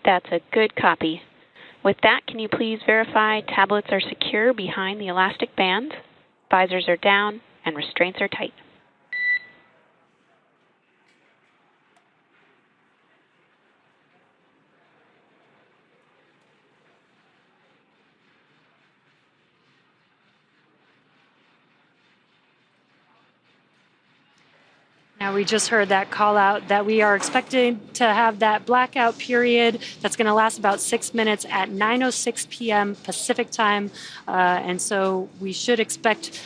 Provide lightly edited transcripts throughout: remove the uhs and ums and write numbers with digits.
That's a good copy. With that, can you please verify tablets are secure behind the elastic bands, visors are down, and restraints are tight? Now, we just heard that call out that we are expecting to have that blackout period that's going to last about 6 minutes at 9:06 p.m. Pacific time. And so we should expect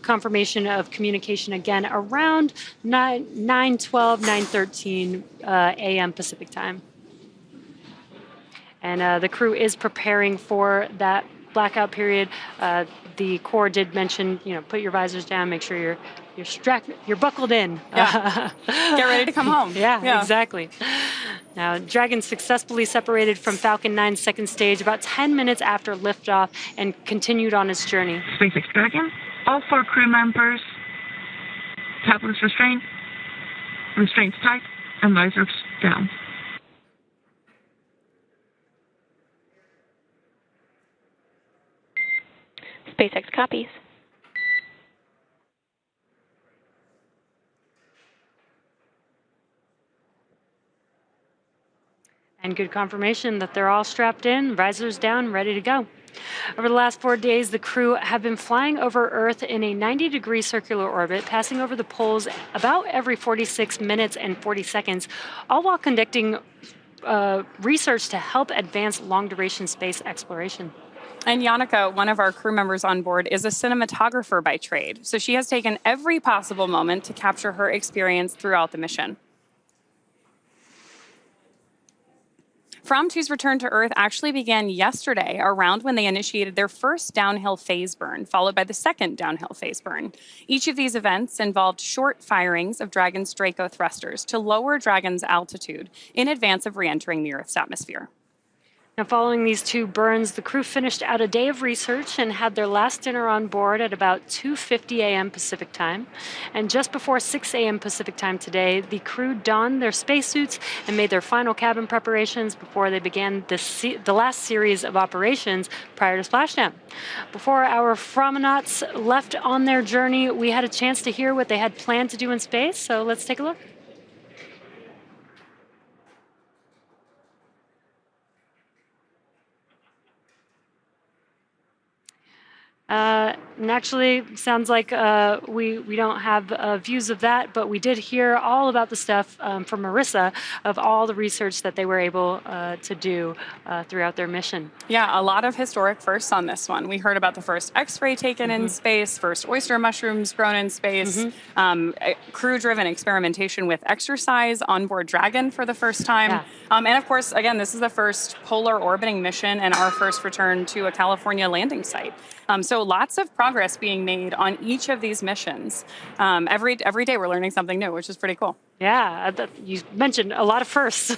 confirmation of communication again around 9:12, 9:13 a.m. Pacific time. And the crew is preparing for that blackout period. The Corps did mention, put your visors down, make sure you're buckled in. Yeah. Get ready to come home. Yeah, exactly. Now, Dragon successfully separated from Falcon 9's second stage about 10 minutes after liftoff and continued on its journey. SpaceX Dragon, all 4 crew members, tablets restrained, restraints tight, and visors down. SpaceX copies. And good confirmation that they're all strapped in, visors down, ready to go. Over the last 4 days, the crew have been flying over Earth in a 90-degree circular orbit, passing over the poles about every 46 minutes and 40 seconds, all while conducting research to help advance long-duration space exploration. And Yannicka, one of our crew members on board, is a cinematographer by trade, so she has taken every possible moment to capture her experience throughout the mission. Fram2's return to Earth actually began yesterday, around when they initiated their first downhill phase burn, followed by the second downhill phase burn. Each of these events involved short firings of Dragon's Draco thrusters to lower Dragon's altitude in advance of re-entering the Earth's atmosphere. Now, following these 2 burns, the crew finished out a day of research and had their last dinner on board at about 2:50 a.m. Pacific time. And just before 6 a.m. Pacific time today, the crew donned their spacesuits and made their final cabin preparations before they began the last series of operations prior to Splashdown. Before our Framnauts left on their journey, we had a chance to hear what they had planned to do in space, so let's take a look. And actually, sounds like we don't have views of that, but we did hear all about the stuff from Marissa of all the research that they were able to do throughout their mission. Yeah, a lot of historic firsts on this one. We heard about the first X-ray taken in space, first oyster mushrooms grown in space, crew-driven experimentation with exercise on board Dragon for the first time. Yeah. And of course, again, this is the first polar orbiting mission and our first return to a California landing site. So lots of progress being made on each of these missions. Every day we're learning something new, which is pretty cool. Yeah, you mentioned a lot of firsts.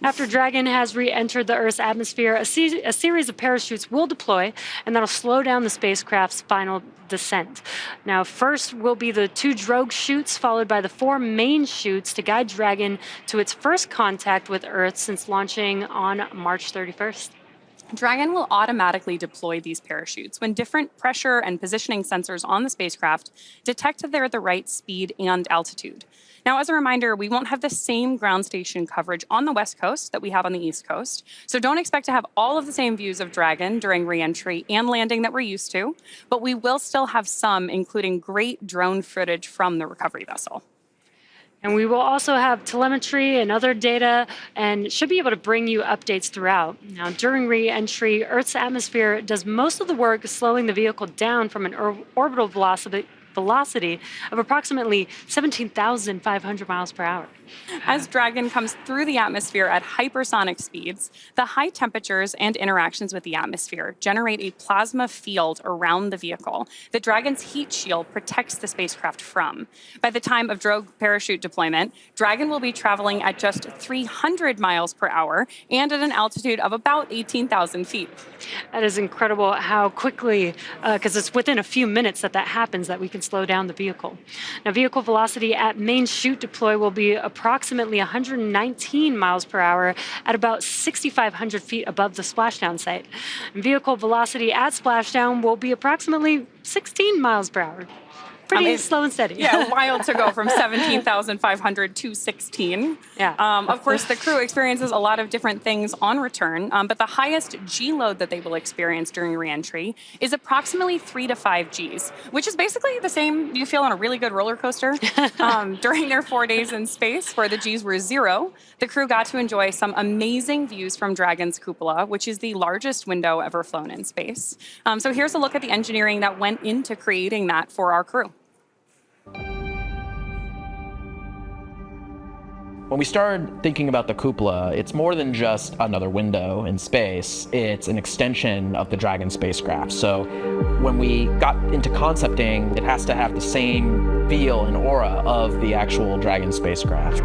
After Dragon has re-entered the Earth's atmosphere, a series of parachutes will deploy, and that'll slow down the spacecraft's final descent. Now, first will be the 2 drogue chutes, followed by the 4 main chutes to guide Dragon to its first contact with Earth since launching on March 31st. Dragon will automatically deploy these parachutes when different pressure and positioning sensors on the spacecraft detect that they're at the right speed and altitude. Now, as a reminder, we won't have the same ground station coverage on the West Coast that we have on the East Coast, so don't expect to have all of the same views of Dragon during re-entry and landing that we're used to, but we will still have some, including great drone footage from the recovery vessel. And we will also have telemetry and other data and should be able to bring you updates throughout. Now, during re-entry, Earth's atmosphere does most of the work slowing the vehicle down from an orbital velocity of approximately 17,500 miles per hour. As Dragon comes through the atmosphere at hypersonic speeds, the high temperatures and interactions with the atmosphere generate a plasma field around the vehicle that Dragon's heat shield protects the spacecraft from. By the time of drogue parachute deployment, Dragon will be traveling at just 300 miles per hour and at an altitude of about 18,000 feet. That is incredible how quickly, because it's within a few minutes that happens, that we can and slow down the vehicle. Now, vehicle velocity at main chute deploy will be approximately 119 miles per hour at about 6,500 feet above the splashdown site. And vehicle velocity at splashdown will be approximately 16 miles per hour. Pretty slow and steady. Yeah, wild to go from 17,500 to 16. Yeah. Of course, the crew experiences a lot of different things on return, but the highest G load that they will experience during reentry is approximately 3 to 5 Gs, which is basically the same you feel on a really good roller coaster. During their 4 days in space, where the Gs were 0, the crew got to enjoy some amazing views from Dragon's cupola, which is the largest window ever flown in space. So here's a look at the engineering that went into creating that for our crew. When we started thinking about the cupola, it's more than just another window in space. It's an extension of the Dragon spacecraft. So when we got into concepting, it has to have the same feel and aura of the actual Dragon spacecraft.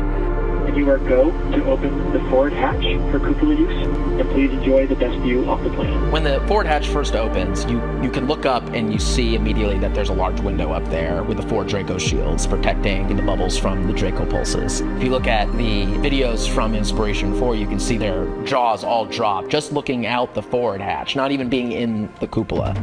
And you are go to open the forward hatch for cupola use, and please enjoy the best view off the plane. When the forward hatch first opens, you can look up and you see immediately that there's a large window up there with the 4 Draco shields protecting the bubbles from the Draco pulses. If you look at the videos from Inspiration 4, you can see their jaws all drop just looking out the forward hatch, not even being in the cupola.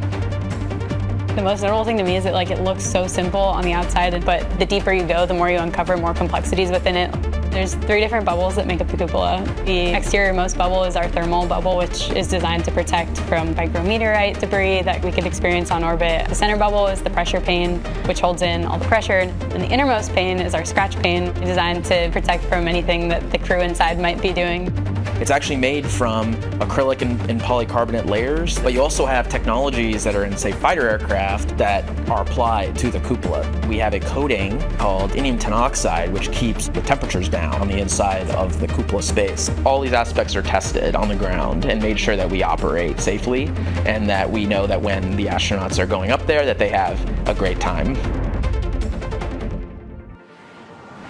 The most notable thing to me is that it looks so simple on the outside, but the deeper you go, the more you uncover more complexities within it. There's 3 different bubbles that make up the cupola. The exterior-most bubble is our thermal bubble, which is designed to protect from micrometeorite debris that we could experience on orbit. The center bubble is the pressure pane, which holds in all the pressure. And the innermost pane is our scratch pane, designed to protect from anything that the crew inside might be doing. It's actually made from acrylic and polycarbonate layers, but you also have technologies that are in, say, fighter aircraft that are applied to the cupola. We have a coating called indium tin oxide, which keeps the temperatures down on the inside of the cupola space. All these aspects are tested on the ground and made sure that we operate safely and that we know that when the astronauts are going up there that they have a great time.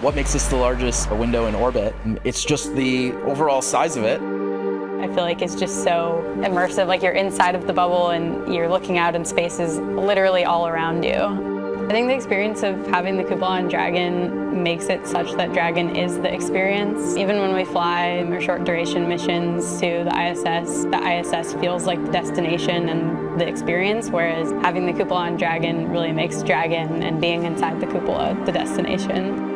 What makes this the largest window in orbit? It's just the overall size of it. I feel like it's just so immersive, you're inside of the bubble and you're looking out and space is literally all around you. I think the experience of having the cupola on Dragon makes it such that Dragon is the experience. Even when we fly our short duration missions to the ISS feels like the destination and the experience, whereas having the cupola on Dragon really makes Dragon and being inside the cupola the destination.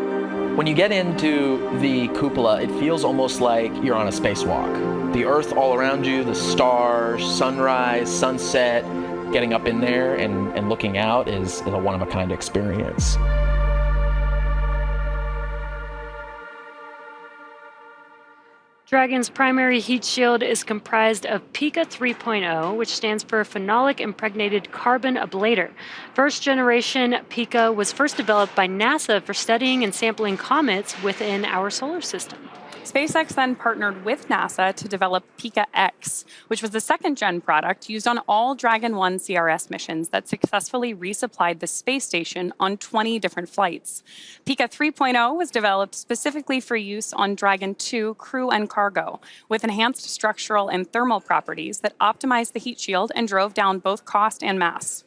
When you get into the cupola, it feels almost like you're on a spacewalk. The Earth all around you, the stars, sunrise, sunset, getting up in there and looking out is a one-of-a-kind experience. Dragon's primary heat shield is comprised of Pika 3.0, which stands for Phenolic Impregnated Carbon Ablator. First generation Pika was first developed by NASA for studying and sampling comets within our solar system. SpaceX then partnered with NASA to develop Pika X, which was the second-gen product used on all Dragon 1 CRS missions that successfully resupplied the space station on 20 different flights. Pika 3.0 was developed specifically for use on Dragon 2 crew and cargo, with enhanced structural and thermal properties that optimized the heat shield and drove down both cost and mass.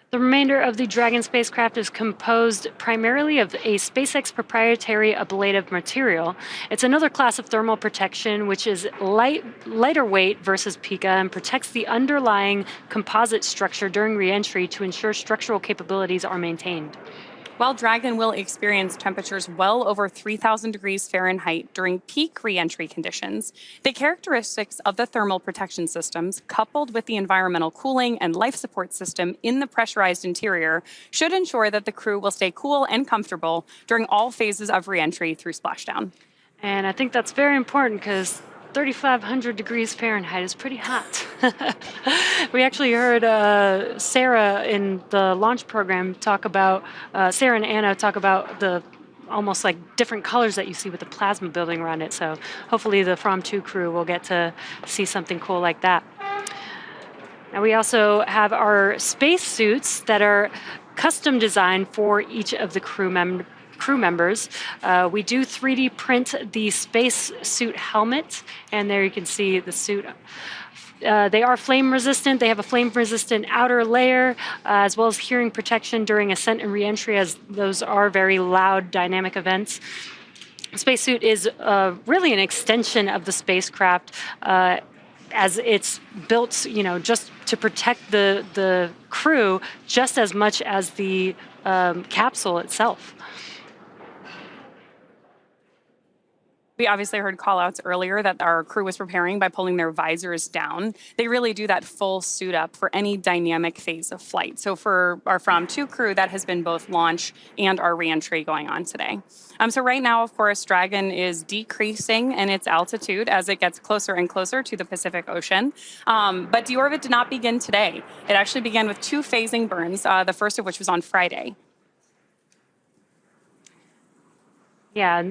The remainder of the Dragon spacecraft is composed primarily of a SpaceX proprietary ablative material. It's another class of thermal protection, which is lighter weight versus Pika and protects the underlying composite structure during reentry to ensure structural capabilities are maintained. While Dragon will experience temperatures well over 3,000 degrees Fahrenheit during peak reentry conditions, the characteristics of the thermal protection systems, coupled with the environmental cooling and life support system in the pressurized interior, should ensure that the crew will stay cool and comfortable during all phases of reentry through splashdown. And I think that's very important because 3,500 degrees Fahrenheit is pretty hot. We actually heard Sarah in the launch program talk about, Sarah and Anna talk about the almost like different colors that you see with the plasma building around it. So hopefully the Fram2 crew will get to see something cool like that. Now we also have our space suits that are custom designed for each of the crew members. We do 3D print the space suit helmet, and there you can see the suit They are flame resistant. They have a flame resistant outer layer, as well as hearing protection during ascent and reentry, as those are very loud dynamic events. The spacesuit is really an extension of the spacecraft, as it's built, just to protect the crew just as much as the capsule itself. We obviously heard call-outs earlier that our crew was preparing by pulling their visors down. They really do that full suit up for any dynamic phase of flight. So for our Fram2 crew, that has been both launch and our reentry going on today. So right now, of course, Dragon is decreasing in its altitude as it gets closer and closer to the Pacific Ocean. But deorbit did not begin today. It actually began with 2 phasing burns, the first of which was on Friday. Yeah.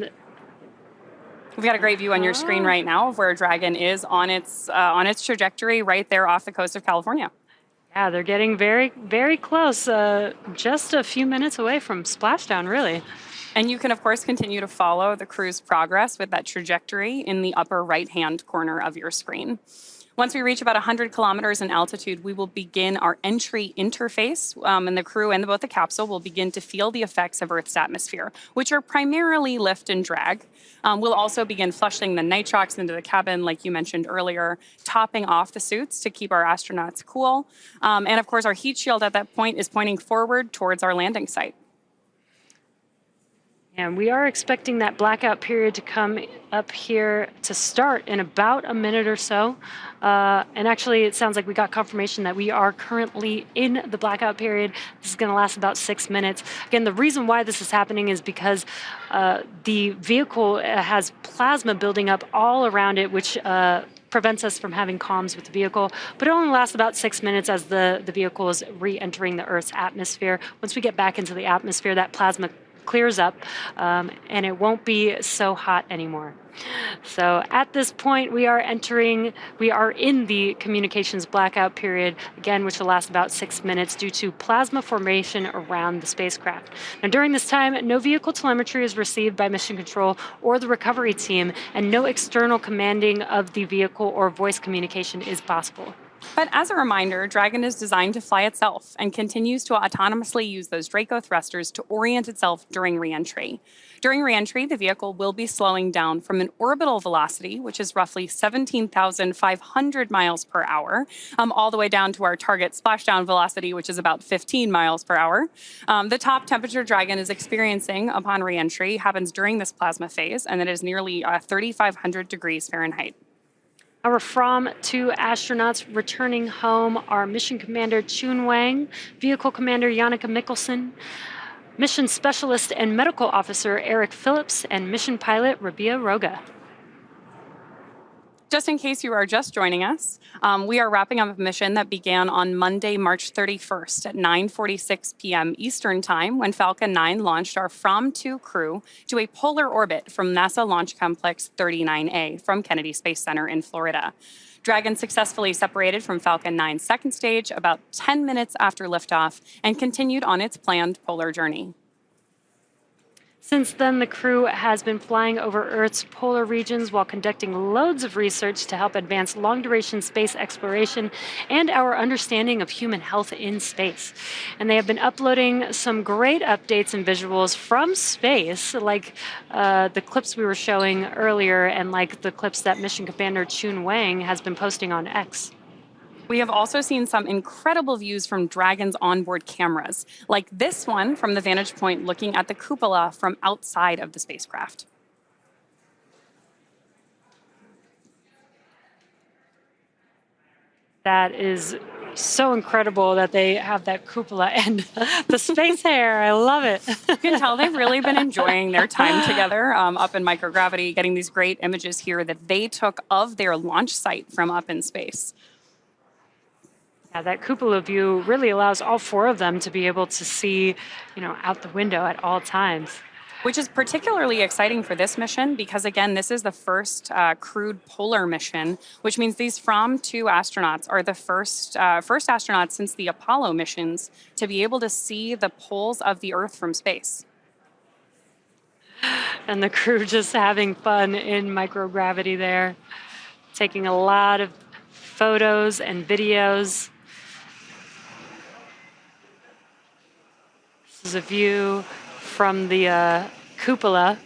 We've got a great view on your screen right now of where Dragon is on its trajectory right there off the coast of California. Yeah, they're getting very, very close, just a few minutes away from Splashdown, really. And you can, of course, continue to follow the crew's progress with that trajectory in the upper right-hand corner of your screen. Once we reach about 100 kilometers in altitude, we will begin our entry interface, and the crew and both the capsule will begin to feel the effects of Earth's atmosphere, which are primarily lift and drag. We'll also begin flushing the nitrox into the cabin, like you mentioned earlier, topping off the suits to keep our astronauts cool. And of course, our heat shield at that point is pointing forward towards our landing site. And we are expecting that blackout period to come up here to start in about a minute or so. And actually, it sounds like we got confirmation that we are currently in the blackout period. This is going to last about 6 minutes. Again, the reason why this is happening is because the vehicle has plasma building up all around it, which prevents us from having comms with the vehicle, but it only lasts about 6 minutes as the vehicle is re-entering the Earth's atmosphere. Once we get back into the atmosphere, that plasma clears up, and it won't be so hot anymore. So at this point, we are in the communications blackout period, again, which will last about 6 minutes due to plasma formation around the spacecraft. Now, during this time, no vehicle telemetry is received by mission control or the recovery team, and no external commanding of the vehicle or voice communication is possible. But as a reminder, Dragon is designed to fly itself and continues to autonomously use those Draco thrusters to orient itself during reentry. During reentry, the vehicle will be slowing down from an orbital velocity, which is roughly 17,500 miles per hour, all the way down to our target splashdown velocity, which is about 15 miles per hour. The top temperature Dragon is experiencing upon reentry happens during this plasma phase, and it is nearly 3,500 degrees Fahrenheit. Our Fram2 astronauts returning home are Mission Commander Chun Wang, Vehicle Commander Jannica Mikkelsen, Mission Specialist and Medical Officer Eric Phillips, and Mission Pilot Rabia Roga. Just in case you are just joining us, we are wrapping up a mission that began on Monday, March 31st at 9:46 p.m. Eastern Time when Falcon 9 launched our Fram2 crew to a polar orbit from NASA Launch Complex 39A from Kennedy Space Center in Florida. Dragon successfully separated from Falcon 9's second stage about 10 minutes after liftoff and continued on its planned polar journey. Since then, the crew has been flying over Earth's polar regions while conducting loads of research to help advance long-duration space exploration and our understanding of human health in space. And they have been uploading some great updates and visuals from space, like the clips we were showing earlier and like the clips that Mission Commander Chun Wang has been posting on X. We have also seen some incredible views from Dragon's onboard cameras, like this one from the vantage point looking at the cupola from outside of the spacecraft. That is so incredible that they have that cupola and the space hair. I love it. You can tell they've really been enjoying their time together up in microgravity, getting these great images here that they took of their launch site from up in space. Yeah, that cupola view really allows all 4 of them to be able to see, out the window at all times. Which is particularly exciting for this mission because, again, this is the first crewed polar mission, which means these Fram2 astronauts are the first astronauts since the Apollo missions to be able to see the poles of the Earth from space. And the crew just having fun in microgravity there, taking a lot of photos and videos. This is a view from the cupola.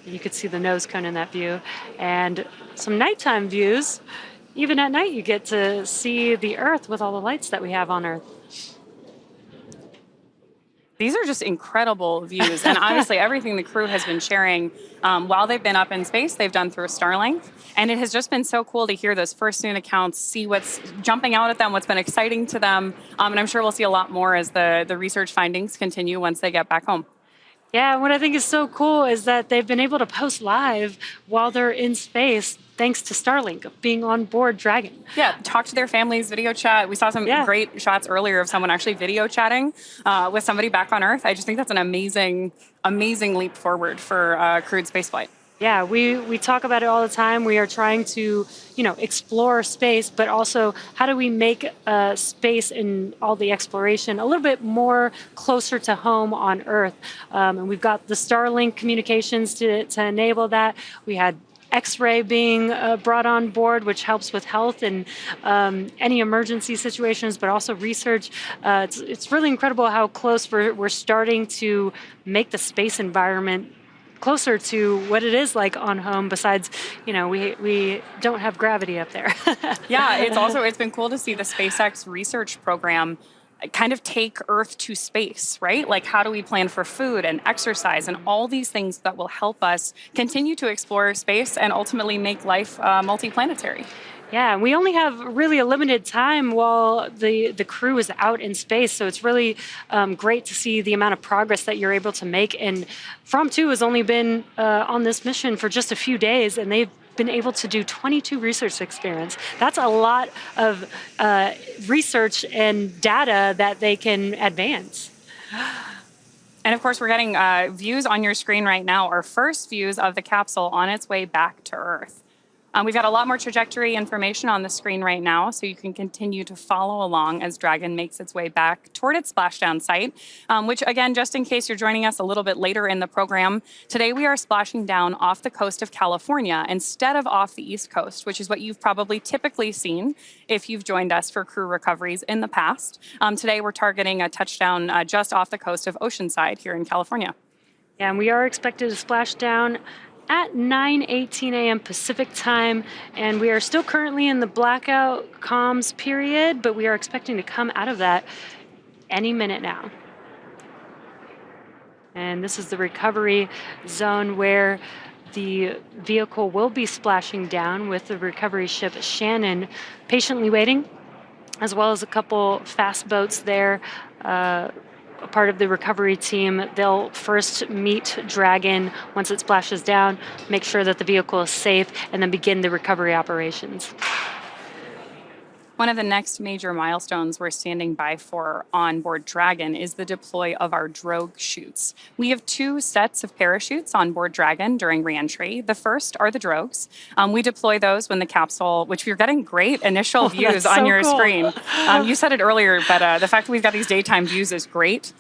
You could see the nose cone in that view. And some nighttime views. Even at night, you get to see the Earth with all the lights that we have on Earth. These are just incredible views, and obviously everything the crew has been sharing while they've been up in space, they've done through Starlink, and it has just been so cool to hear those first-hand accounts, see what's jumping out at them, what's been exciting to them, and I'm sure we'll see a lot more as the research findings continue once they get back home. Yeah, what I think is so cool is that they've been able to post live while they're in space thanks to Starlink being on board Dragon. Yeah, talk to their families, video chat. We saw some great shots earlier of someone actually video chatting with somebody back on Earth. I just think that's an amazing, amazing leap forward for crewed spaceflight. Yeah, we talk about it all the time. We are trying to, explore space, but also how do we make space and all the exploration a little bit more closer to home on Earth? And we've got the Starlink communications to enable that. We had X-ray being brought on board, which helps with health and any emergency situations, but also research. It's really incredible how close we're starting to make the space environment closer to what it is like on home. Besides, we don't have gravity up there. Yeah, it's been cool to see the SpaceX research program kind of take Earth to space, right? Like, how do we plan for food and exercise and all these things that will help us continue to explore space and ultimately make life multiplanetary? Yeah, we only have really a limited time while the crew is out in space, so it's really great to see the amount of progress that you're able to make. And Fram2 has only been on this mission for just a few days, and they've been able to do 22 research experiments. That's a lot of research and data that they can advance. And of course, we're getting views on your screen right now, our first views of the capsule on its way back to Earth. We've got a lot more trajectory information on the screen right now, so you can continue to follow along as Dragon makes its way back toward its splashdown site, which, again, just in case you're joining us a little bit later in the program, today we are splashing down off the coast of California instead of off the East Coast, which is what you've probably typically seen if you've joined us for crew recoveries in the past. Today we're targeting a touchdown just off the coast of Oceanside here in California. Yeah, and we are expected to splash down at 9:18 a.m. Pacific time, and we are still currently in the blackout comms period, but we are expecting to come out of that any minute now. And this is the recovery zone where the vehicle will be splashing down with the recovery ship Shannon patiently waiting, as well as a couple fast boats there. A part of the recovery team, they'll first meet Dragon once it splashes down, make sure that the vehicle is safe, and then begin the recovery operations. One of the next major milestones we're standing by for on board Dragon is the deploy of our drogue chutes. We have two sets of parachutes on board Dragon during reentry. The first are the drogues. We deploy those when the capsule, which we're getting great initial views on your screen. You said it earlier, but the fact that we've got these daytime views is great.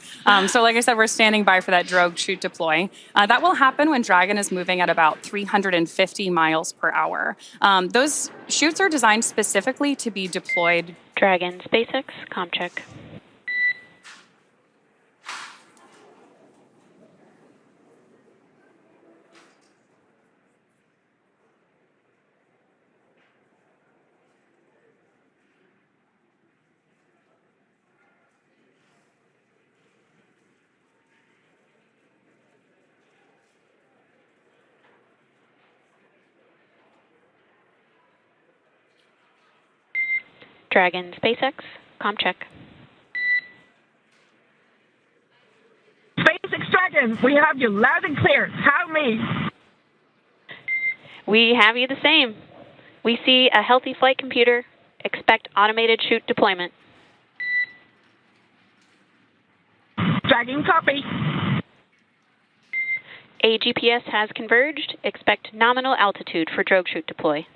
So like I said, we're standing by for that drogue chute deploy. That will happen when Dragon is moving at about 350 miles per hour. Those chutes are designed specifically to be deployed. Dragon, SpaceX, comm check. Dragon, SpaceX, comm check. SpaceX Dragon, we have you loud and clear. Have me. We have you the same. We see a healthy flight computer. Expect automated chute deployment. Dragon, copy. AGPS has converged. Expect nominal altitude for drogue chute deploy.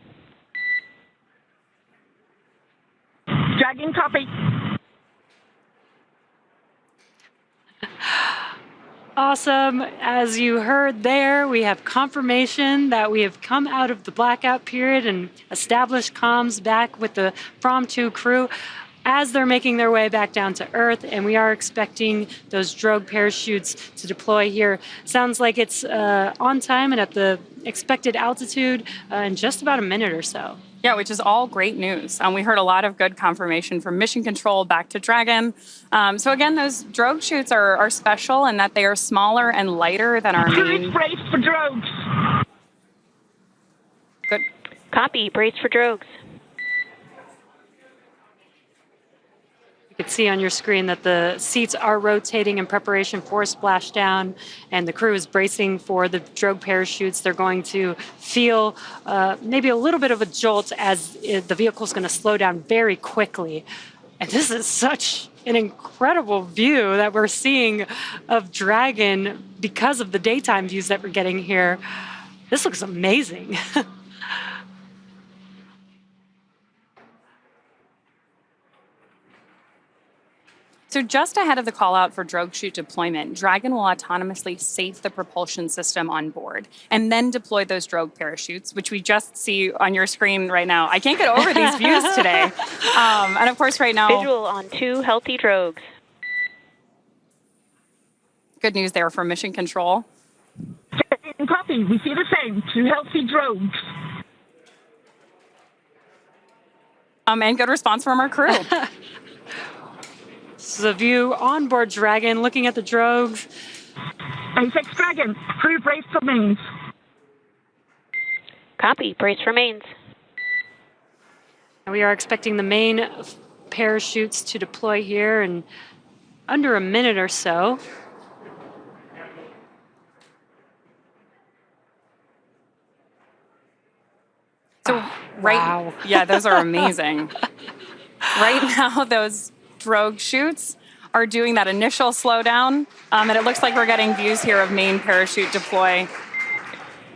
Dragon, copy. Awesome. As you heard there, we have confirmation that we have come out of the blackout period and established comms back with the Fram2 crew as they're making their way back down to Earth, and we are expecting those drogue parachutes to deploy here. Sounds like it's on time and at the expected altitude in just about a minute or so. Yeah, which is all great news. We heard a lot of good confirmation from Mission Control back to Dragon. So again, those drogue chutes are special in that they are smaller and lighter than our main. Brace for drogues. Good. Copy. Brace for drogues. You can see on your screen that the seats are rotating in preparation for splashdown, and the crew is bracing for the drogue parachutes. They're going to feel maybe a little bit of a jolt as the vehicle is going to slow down very quickly. And this is such an incredible view that we're seeing of Dragon because of the daytime views that we're getting here. This looks amazing. So just ahead of the call out for drogue chute deployment, Dragon will autonomously safe the propulsion system on board and then deploy those drogue parachutes, which we just see on your screen right now. I can't get over these views today. And of course right now... Visual on 2 healthy drogues. Good news there from Mission Control. Copy. We see the same. 2 healthy drogues. And good response from our crew. This is a view on board Dragon, looking at the drogues. SpaceX Dragon, crew brace for mains. Copy. Brace for mains. And we are expecting the main parachutes to deploy here in under a minute or so. So wow. Yeah, those are amazing. Right now, those drogue chutes are doing that initial slowdown, and it looks like we're getting views here of main parachute deploy.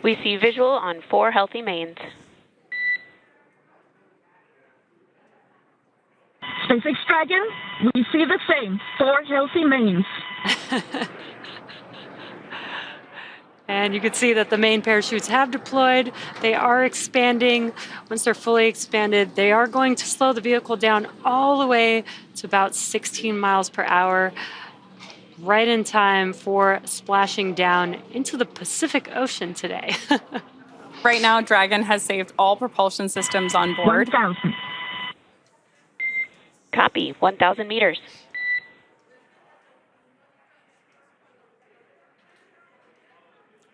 We see visual on 4 healthy mains. SpaceX Dragon, we see the same. 4 healthy mains. And you can see that the main parachutes have deployed. They are expanding. Once they're fully expanded, they are going to slow the vehicle down all the way to about 16 miles per hour, right in time for splashing down into the Pacific Ocean today. Right now, Dragon has saved all propulsion systems on board. 1,000. Copy. 1,000 meters.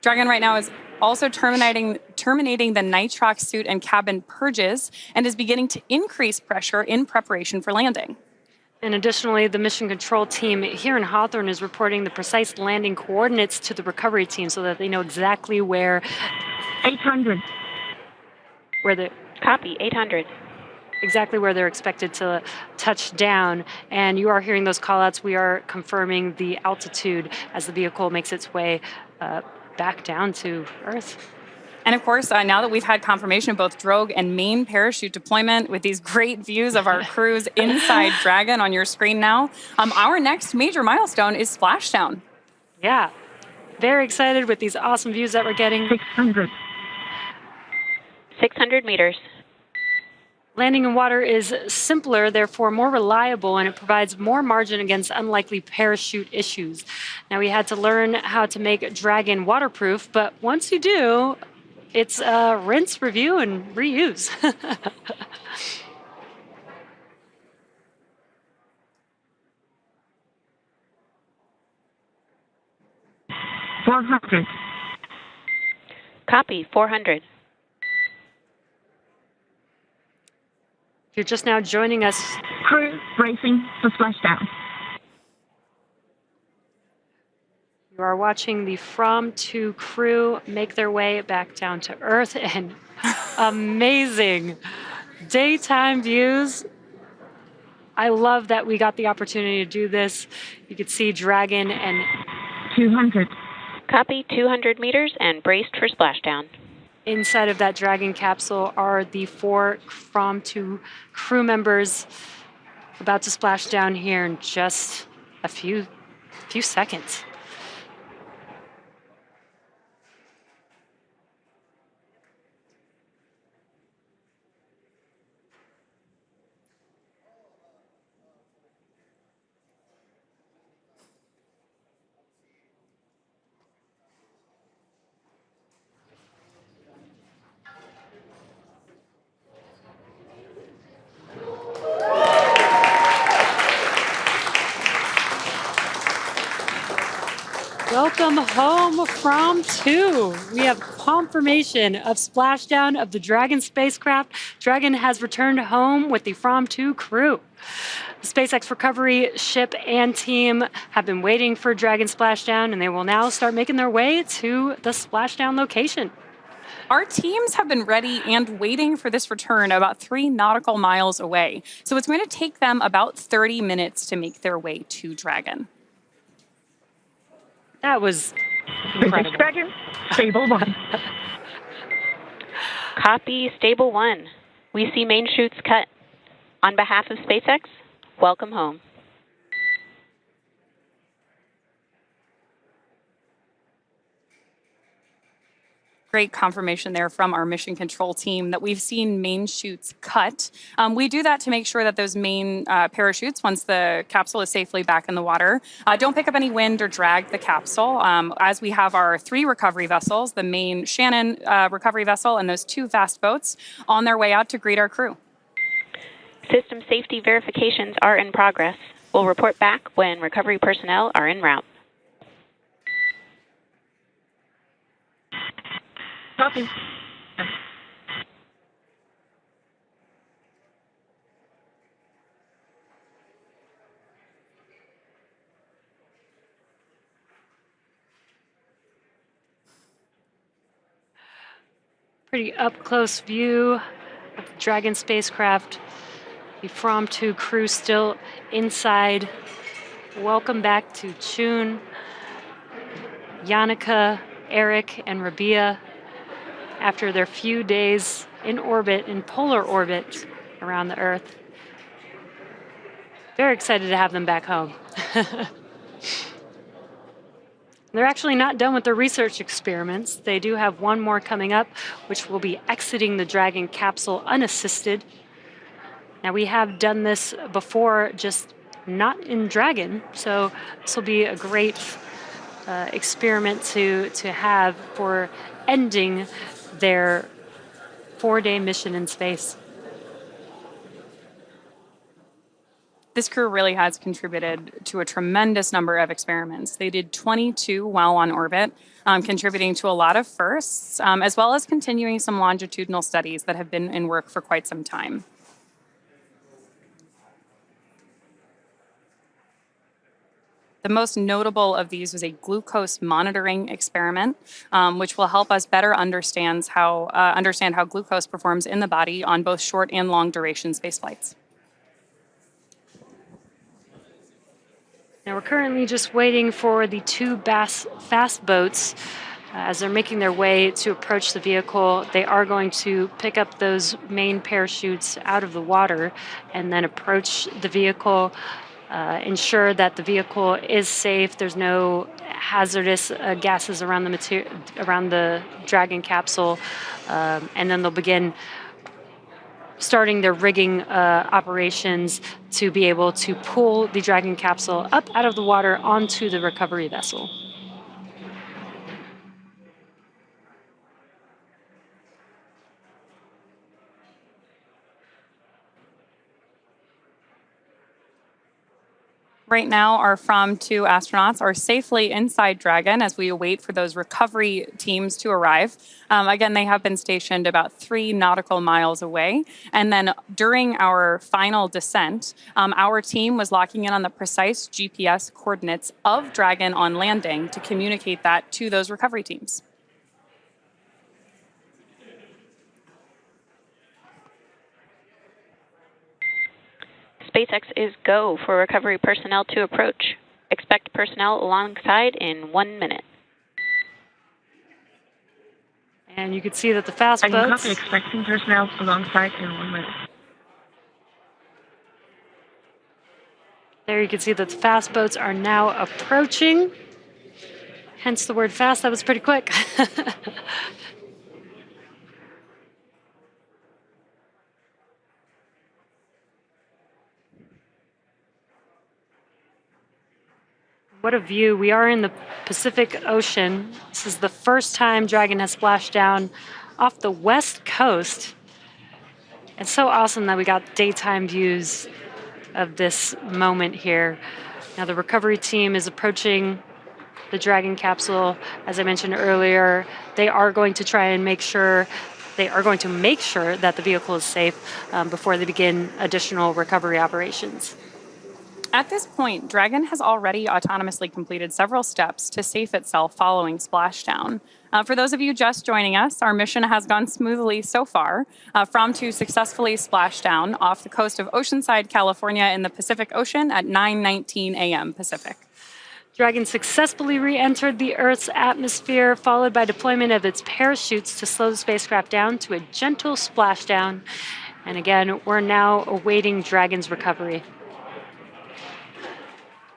Dragon right now is also terminating the nitrox suit and cabin purges and is beginning to increase pressure in preparation for landing. And additionally, the mission control team here in Hawthorne is reporting the precise landing coordinates to the recovery team so that they know exactly where... 800. Where the... Copy. 800. Exactly where they're expected to touch down. And you are hearing those call-outs. We are confirming the altitude as the vehicle makes its way back down to Earth. And of course, now that we've had confirmation of both drogue and main parachute deployment with these great views of our crews inside Dragon on your screen now, our next major milestone is Splashdown. Yeah, very excited with these awesome views that we're getting. 600. 600 meters. Landing in water is simpler, therefore more reliable, and it provides more margin against unlikely parachute issues. Now, we had to learn how to make Dragon waterproof, but once you do, it's rinse, review, and reuse. 400. Copy. 400. If you're just now joining us, Crew bracing for splashdown. you are watching the Fram2 crew make their way back down to Earth, and amazing daytime views. I love that we got the opportunity to do this. You could see Dragon and 200. Copy. 200 meters and braced for splashdown. inside of that Dragon capsule are the 4 Fram2 crew members about to splash down here in just a few seconds. Welcome home, Fram2. We have confirmation of splashdown of the Dragon spacecraft. Dragon has returned home with the Fram2 crew. The SpaceX recovery ship and team have been waiting for Dragon splashdown, and they will now start making their way to the splashdown location. Our teams have been ready and waiting for this return about 3 nautical miles away. So it's going to take them about 30 minutes to make their way to Dragon. That was incredible. Dragon, Stable 1. Copy, Stable 1. We see main chutes cut. On behalf of SpaceX, welcome home. Great confirmation there from our mission control team that we've seen main chutes cut. We do that to make sure that those main parachutes, once the capsule is safely back in the water, don't pick up any wind or drag the capsule. As we have our 3 recovery vessels, the main Shannon recovery vessel and those 2 fast boats on their way out to greet our crew. System safety verifications are in progress. We'll report back when recovery personnel are en route. Copy. Pretty up-close view of the Dragon spacecraft. The Fram2 crew still inside. Welcome back to Chun, Yannicka, Eric, and Rabia after their few days in orbit, in polar orbit around the Earth. Very excited to have them back home. They're actually not done with their research experiments. They do have one more coming up, which will be exiting the Dragon capsule unassisted. Now, we have done this before, just not in Dragon, so this will be a great experiment to have for ending their 4-day mission in space. This crew really has contributed to a tremendous number of experiments. They did 22 while on orbit, contributing to a lot of firsts, as well as continuing some longitudinal studies that have been in work for quite some time. The most notable of these was a glucose monitoring experiment, which will help us better understand how glucose performs in the body on both short and long duration space flights. Now we're currently just waiting for the 2 fast boats as they're making their way to approach the vehicle. They are going to pick up those main parachutes out of the water and then approach the vehicle, ensure that the vehicle is safe. There's no hazardous gases around the Dragon capsule, and then they'll begin starting their rigging operations to be able to pull the Dragon capsule up out of the water onto the recovery vessel. Right now, our Fram2 astronauts are safely inside Dragon as we await for those recovery teams to arrive. Again, they have been stationed about 3 nautical miles away. And then during our final descent, our team was locking in on the precise GPS coordinates of Dragon on landing to communicate that to those recovery teams. SpaceX is go for recovery personnel to approach. Expect personnel alongside in 1 minute. And you can see that the fast boats... I copy, expecting personnel alongside in 1 minute. There you can see that the fast boats are now approaching. Hence the word fast. That was pretty quick. What a view. We are in the Pacific Ocean. This is the first time Dragon has splashed down off the west coast. It's so awesome that we got daytime views of this moment here. Now the recovery team is approaching the Dragon capsule. As I mentioned earlier, they are going to try and make sure that the vehicle is safe before they begin additional recovery operations. At this point, Dragon has already autonomously completed several steps to safe itself following splashdown. For those of you just joining us, our mission has gone smoothly so far. Fram2 successfully splashed down off the coast of Oceanside, California in the Pacific Ocean at 9:19 a.m. Pacific. Dragon successfully re-entered the Earth's atmosphere, followed by deployment of its parachutes to slow the spacecraft down to a gentle splashdown. And again, we're now awaiting Dragon's recovery.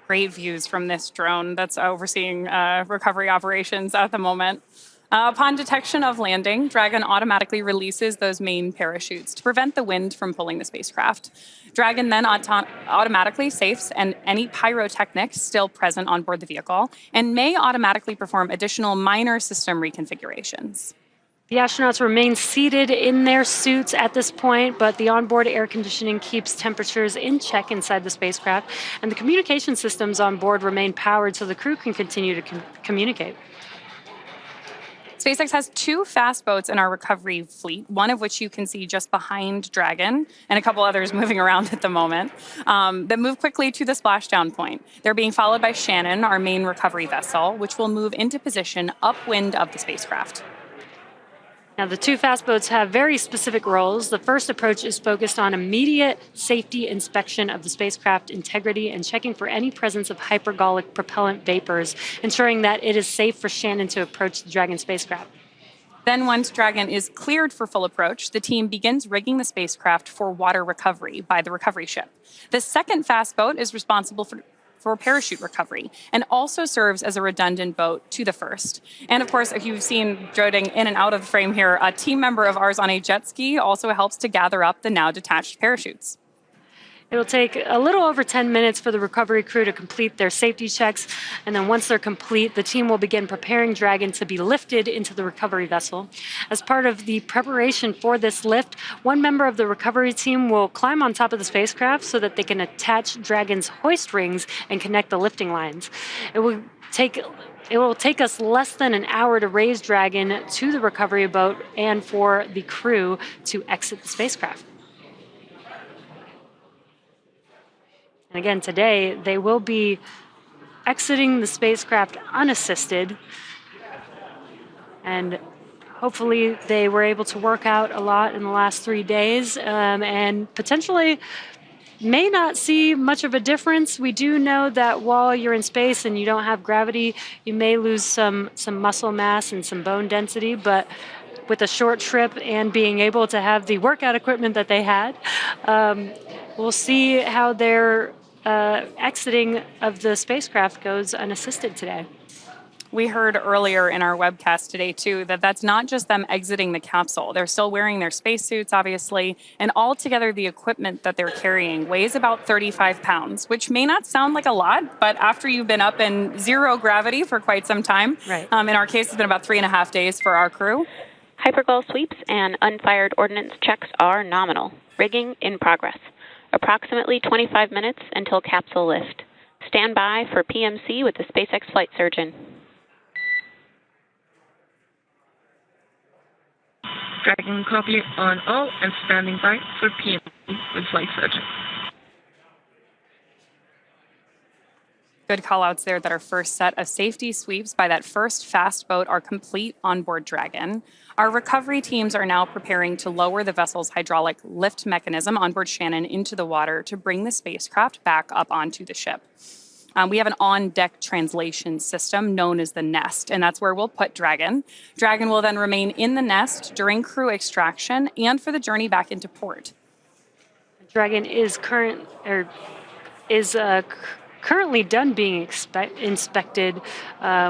Great views from this drone that's overseeing recovery operations at the moment. Upon detection of landing, Dragon automatically releases those main parachutes to prevent the wind from pulling the spacecraft. Dragon then automatically safes any pyrotechnics still present on board the vehicle and may automatically perform additional minor system reconfigurations. The astronauts remain seated in their suits at this point, but the onboard air conditioning keeps temperatures in check inside the spacecraft, and the communication systems on board remain powered so the crew can continue to communicate. SpaceX has 2 fast boats in our recovery fleet, one of which you can see just behind Dragon, and a couple others moving around at the moment, that move quickly to the splashdown point. They're being followed by Shannon, our main recovery vessel, which will move into position upwind of the spacecraft. Now, the 2 fast boats have very specific roles. The first approach is focused on immediate safety inspection of the spacecraft integrity and checking for any presence of hypergolic propellant vapors, ensuring that it is safe for Shannon to approach the Dragon spacecraft. Then once Dragon is cleared for full approach, the team begins rigging the spacecraft for water recovery by the recovery ship. The second fast boat is responsible for parachute recovery and also serves as a redundant boat to the first. And of course, if you've seen droning in and out of the frame here, a team member of ours on a jet ski also helps to gather up the now detached parachutes. It'll take a little over 10 minutes for the recovery crew to complete their safety checks, and then once they're complete, the team will begin preparing Dragon to be lifted into the recovery vessel. As part of the preparation for this lift, one member of the recovery team will climb on top of the spacecraft so that they can attach Dragon's hoist rings and connect the lifting lines. It will take us less than an hour to raise Dragon to the recovery boat and for the crew to exit the spacecraft. And again, today, they will be exiting the spacecraft unassisted. And hopefully they were able to work out a lot in the last 3 days and potentially may not see much of a difference. We do know that while you're in space and you don't have gravity, you may lose some muscle mass and some bone density, but with a short trip and being able to have the workout equipment that they had, we'll see how their exiting of the spacecraft goes unassisted today. We heard earlier in our webcast today, too, that that's not just them exiting the capsule. They're still wearing their spacesuits, obviously, and altogether the equipment that they're carrying weighs about 35 pounds, which may not sound like a lot, but after you've been up in zero gravity for quite some time, right. In our case, it's been about 3.5 days for our crew. Hypergol sweeps and unfired ordnance checks are nominal. Rigging in progress. Approximately 25 minutes until capsule lift. Stand by for PMC with the SpaceX flight surgeon. Dragon copy on all and standing by for PMC with flight surgeon. Good call-outs there that our first set of safety sweeps by that first fast boat are complete on board Dragon. Our recovery teams are now preparing to lower the vessel's hydraulic lift mechanism on board Shannon into the water to bring the spacecraft back up onto the ship. We have an on-deck translation system known as the nest, and that's where we'll put Dragon. Dragon will then remain in the nest during crew extraction and for the journey back into port. Dragon is currently done being inspected.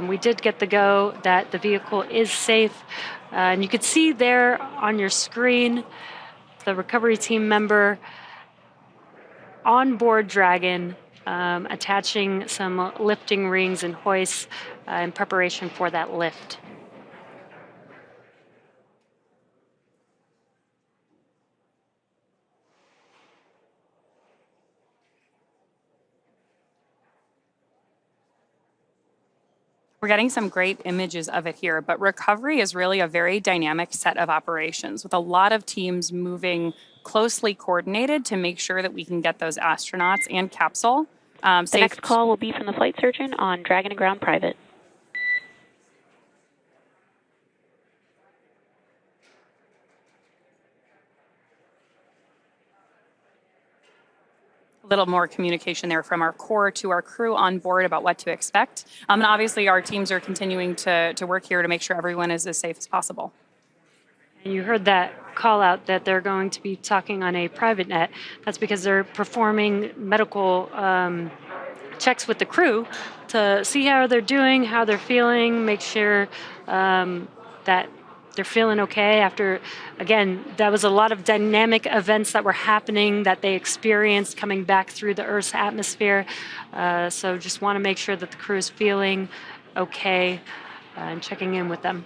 We did get the go that the vehicle is safe. And you can see there on your screen the recovery team member on board Dragon attaching some lifting rings and hoists in preparation for that lift. We're getting some great images of it here, but recovery is really a very dynamic set of operations with a lot of teams moving closely coordinated to make sure that we can get those astronauts and capsule The safe. next call will be from the flight surgeon on Dragon and Ground Private. A little more communication there from our core to our crew on board about what to expect. And obviously our teams are continuing to work here to make sure everyone is as safe as possible. And you heard that call out that they're going to be talking on a private net. That's because they're performing medical checks with the crew to see how they're doing, how they're feeling, make sure that they're feeling okay after, again, that was a lot of dynamic events that were happening that they experienced coming back through the Earth's atmosphere. So just want to make sure that the crew is feeling okay and checking in with them.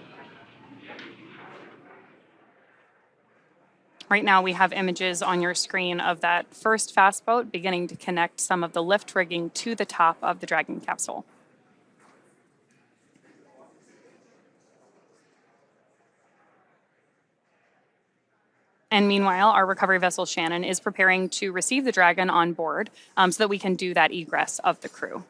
Right now we have images on your screen of that first fast boat beginning to connect some of the lift rigging to the top of the Dragon capsule. And meanwhile, our recovery vessel Shannon is preparing to receive the Dragon on board so that we can do that egress of the crew.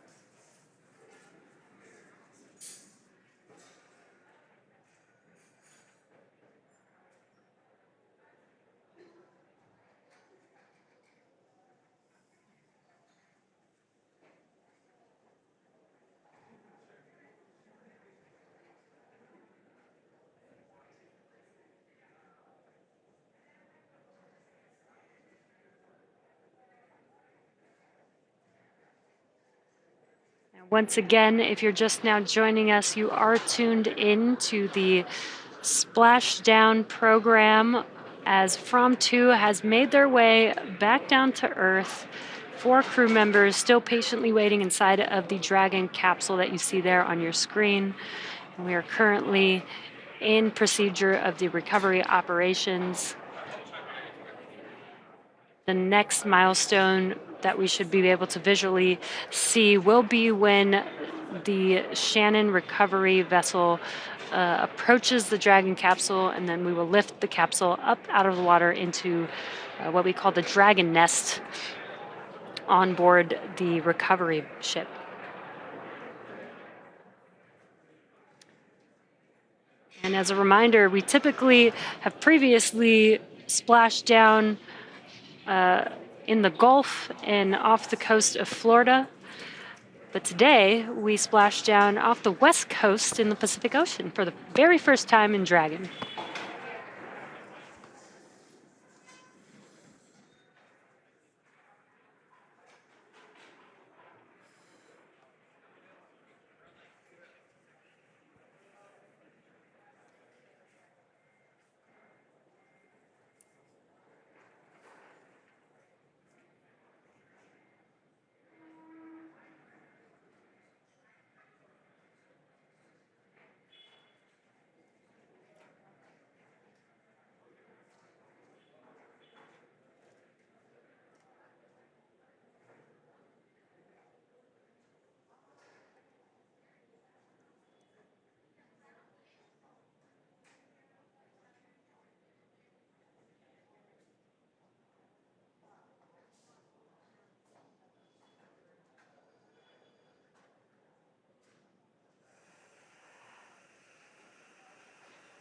Once again, if you're just now joining us, you are tuned in to the Splashdown program as Fram2 has made their way back down to Earth. 4 crew members still patiently waiting inside of the Dragon capsule that you see there on your screen. And we are currently in procedure of the recovery operations. The next milestone that we should be able to visually see will be when the Shannon recovery vessel approaches the Dragon capsule, and then we will lift the capsule up out of the water into what we call the Dragon nest on board the recovery ship. And as a reminder, we typically have previously splashed down in the Gulf and off the coast of Florida. But today, we splashed down off the west coast in the Pacific Ocean for the very first time in Dragon.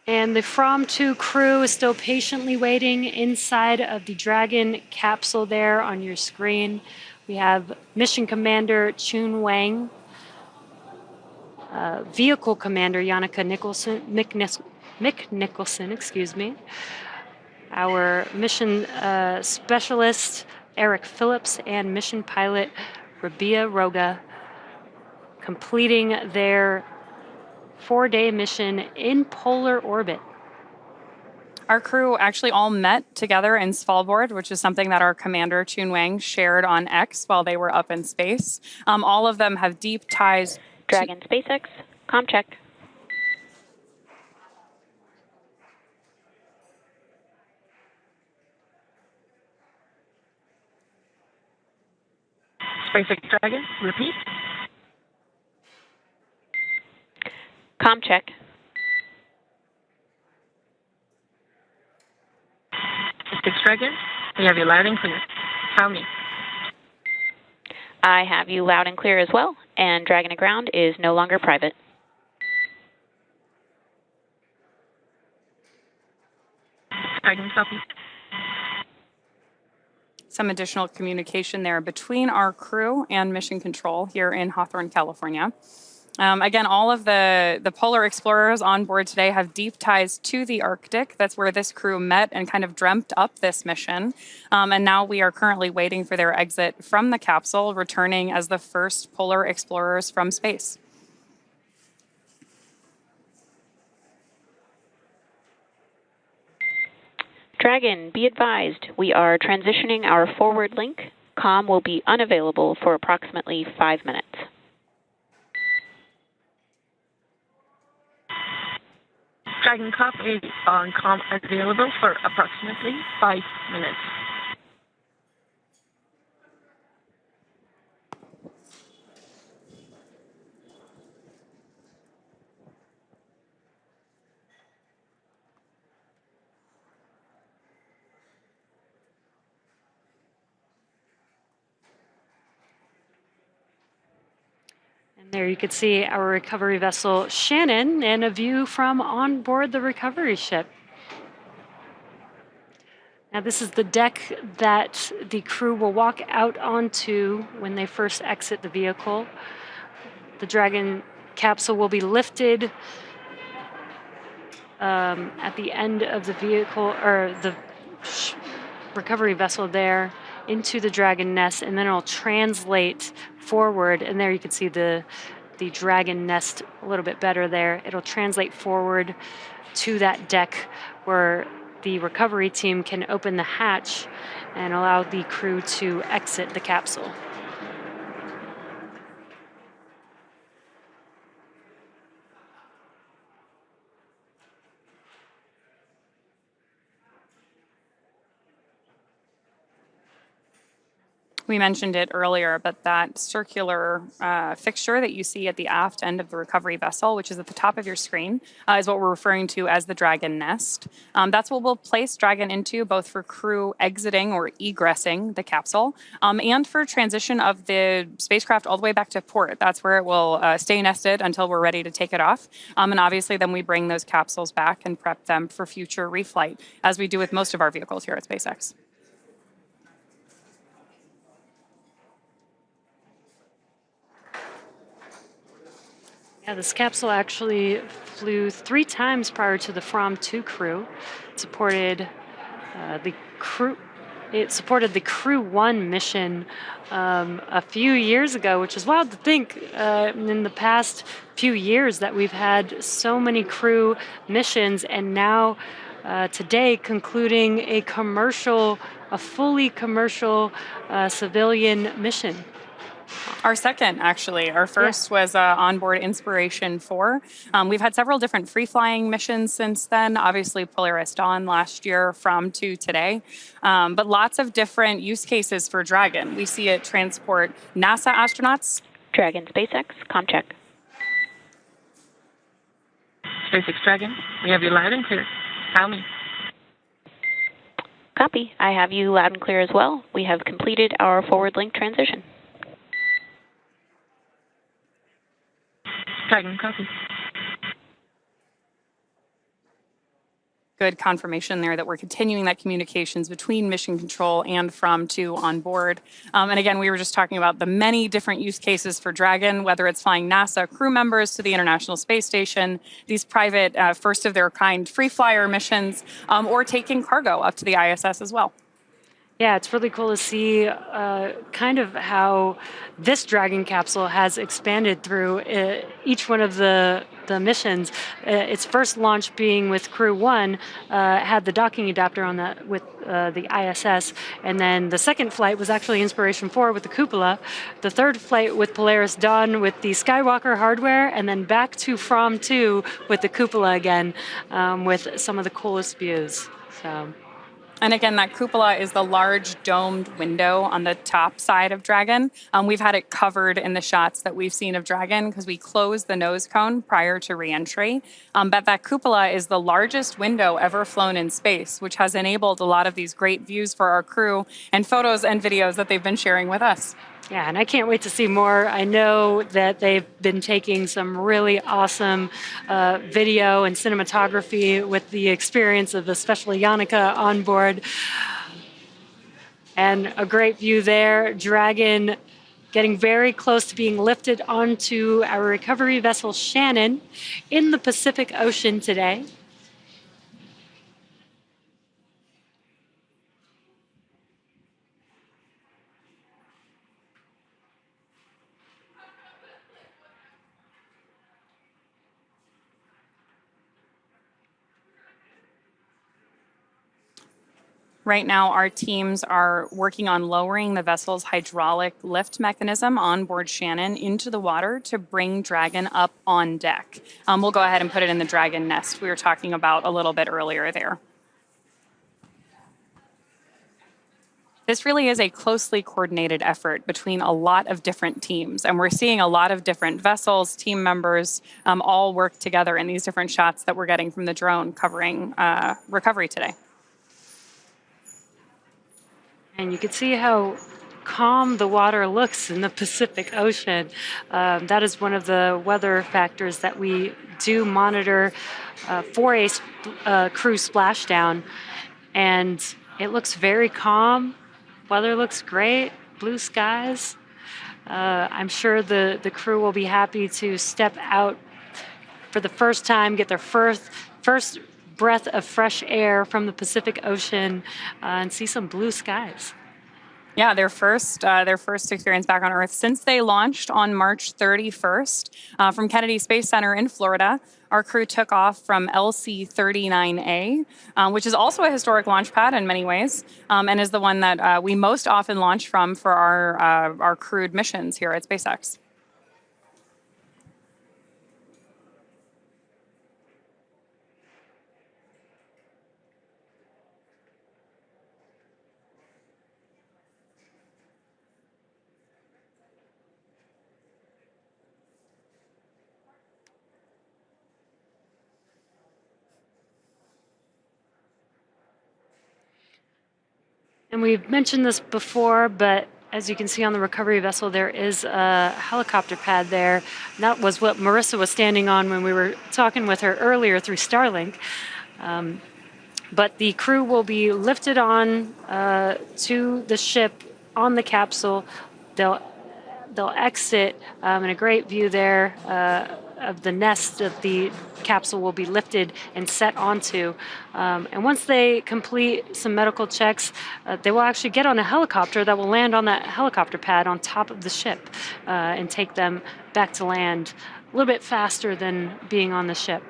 And the Fram2 crew is still patiently waiting inside of the Dragon capsule there on your screen. We have Mission Commander Chun Wang, Vehicle Commander Yannicka Mick Nicholson, excuse me, our Mission Specialist Eric Phillips, and Mission Pilot Rabia Roga, completing their 4-day mission in polar orbit. Our crew actually all met together in Svalbard, which is something that our commander, Chun Wang, shared on X while they were up in space. All of them have deep ties. Dragon SpaceX, comm check. SpaceX Dragon, repeat. Com check. SpaceX Dragon, we have you loud and clear. Tell me. I have you loud and clear as well, and Dragon to ground is no longer private. Dragon, copy. Some additional communication there between our crew and mission control here in Hawthorne, California. Again, all of the polar explorers on board today have deep ties to the Arctic. That's where this crew met and kind of dreamt up this mission. And now we are currently waiting for their exit from the capsule, returning as the first polar explorers from space. Dragon, be advised, we are transitioning our forward link. COM will be unavailable for approximately 5 minutes. Dragon copy on COM available for approximately 5 minutes. And there you can see our recovery vessel Shannon and a view from on board the recovery ship. Now this is the deck that the crew will walk out onto when they first exit the vehicle. The Dragon capsule will be lifted at the end of the vehicle, or the recovery vessel there, into the Dragon nest, and then it'll translate forward. And there you can see the Dragon nest a little bit better there. It'll translate forward to that deck where the recovery team can open the hatch and allow the crew to exit the capsule. We mentioned it earlier, but that circular fixture that you see at the aft end of the recovery vessel, which is at the top of your screen, is what we're referring to as the Dragon nest. That's what we'll place Dragon into, both for crew exiting or egressing the capsule, and for transition of the spacecraft all the way back to port. That's where it will stay nested until we're ready to take it off. And obviously then we bring those capsules back and prep them for future reflight, as we do with most of our vehicles here at SpaceX. Yeah, this capsule actually flew 3 times prior to the Fram2 crew. It supported the Crew 1 mission a few years ago, which is wild to think in the past few years that we've had so many crew missions, and now today concluding a fully commercial civilian mission. Our second, actually. Our first was onboard Inspiration 4. We've had several different free-flying missions since then. Obviously, Polaris Dawn last year, Fram2 today. But lots of different use cases for Dragon. We see it transport NASA astronauts. Dragon SpaceX, com check. SpaceX Dragon, we have you loud and clear. Tell me. Copy. I have you loud and clear as well. We have completed our forward link transition. Dragon, copy. Good confirmation there that we're continuing that communications between mission control and Fram2 on board. And again, we were just talking about the many different use cases for Dragon, whether it's flying NASA crew members to the International Space Station, these private first-of-their-kind free-flyer missions, or taking cargo up to the ISS as well. Yeah, it's really cool to see kind of how this Dragon capsule has expanded through each one of the missions. Its first launch being with Crew 1 had the docking adapter on that with the ISS, and then the second flight was actually Inspiration 4 with the cupola, the third flight with Polaris Dawn with the Skywalker hardware, and then back to Fram2 with the cupola again with some of the coolest views. So. And again, that cupola is the large domed window on the top side of Dragon. We've had it covered in the shots that we've seen of Dragon because we closed the nose cone prior to reentry. But that cupola is the largest window ever flown in space, which has enabled a lot of these great views for our crew and photos and videos that they've been sharing with us. Yeah, and I can't wait to see more. I know that they've been taking some really awesome video and cinematography with the experience of especially Yannicka on board. And a great view there, Dragon getting very close to being lifted onto our recovery vessel Shannon in the Pacific Ocean today. Right now, our teams are working on lowering the vessel's hydraulic lift mechanism on board Shannon into the water to bring Dragon up on deck. We'll go ahead and put it in the Dragon nest we were talking about a little bit earlier there. This really is a closely coordinated effort between a lot of different teams, and we're seeing a lot of different vessels, team members, all work together in these different shots that we're getting from the drone covering recovery today. And you can see how calm the water looks in the Pacific Ocean. That is one of the weather factors that we do monitor for a crew splashdown. And it looks very calm. Weather looks great, blue skies. I'm sure the crew will be happy to step out for the first time, get their first breath of fresh air from the Pacific Ocean and see some blue skies. Yeah, their first experience back on Earth since they launched on March 31st from Kennedy Space Center in Florida. Our crew took off from LC-39A, which is also a historic launch pad in many ways, and is the one that we most often launch from for our crewed missions here at SpaceX. And we've mentioned this before, but as you can see on the recovery vessel, there is a helicopter pad there. And that was what Marissa was standing on when we were talking with her earlier through Starlink. But the crew will be lifted on to the ship on the capsule. They'll exit, and a great view there of the nest that the capsule will be lifted and set onto. And once they complete some medical checks, they will actually get on a helicopter that will land on that helicopter pad on top of the ship and take them back to land a little bit faster than being on the ship.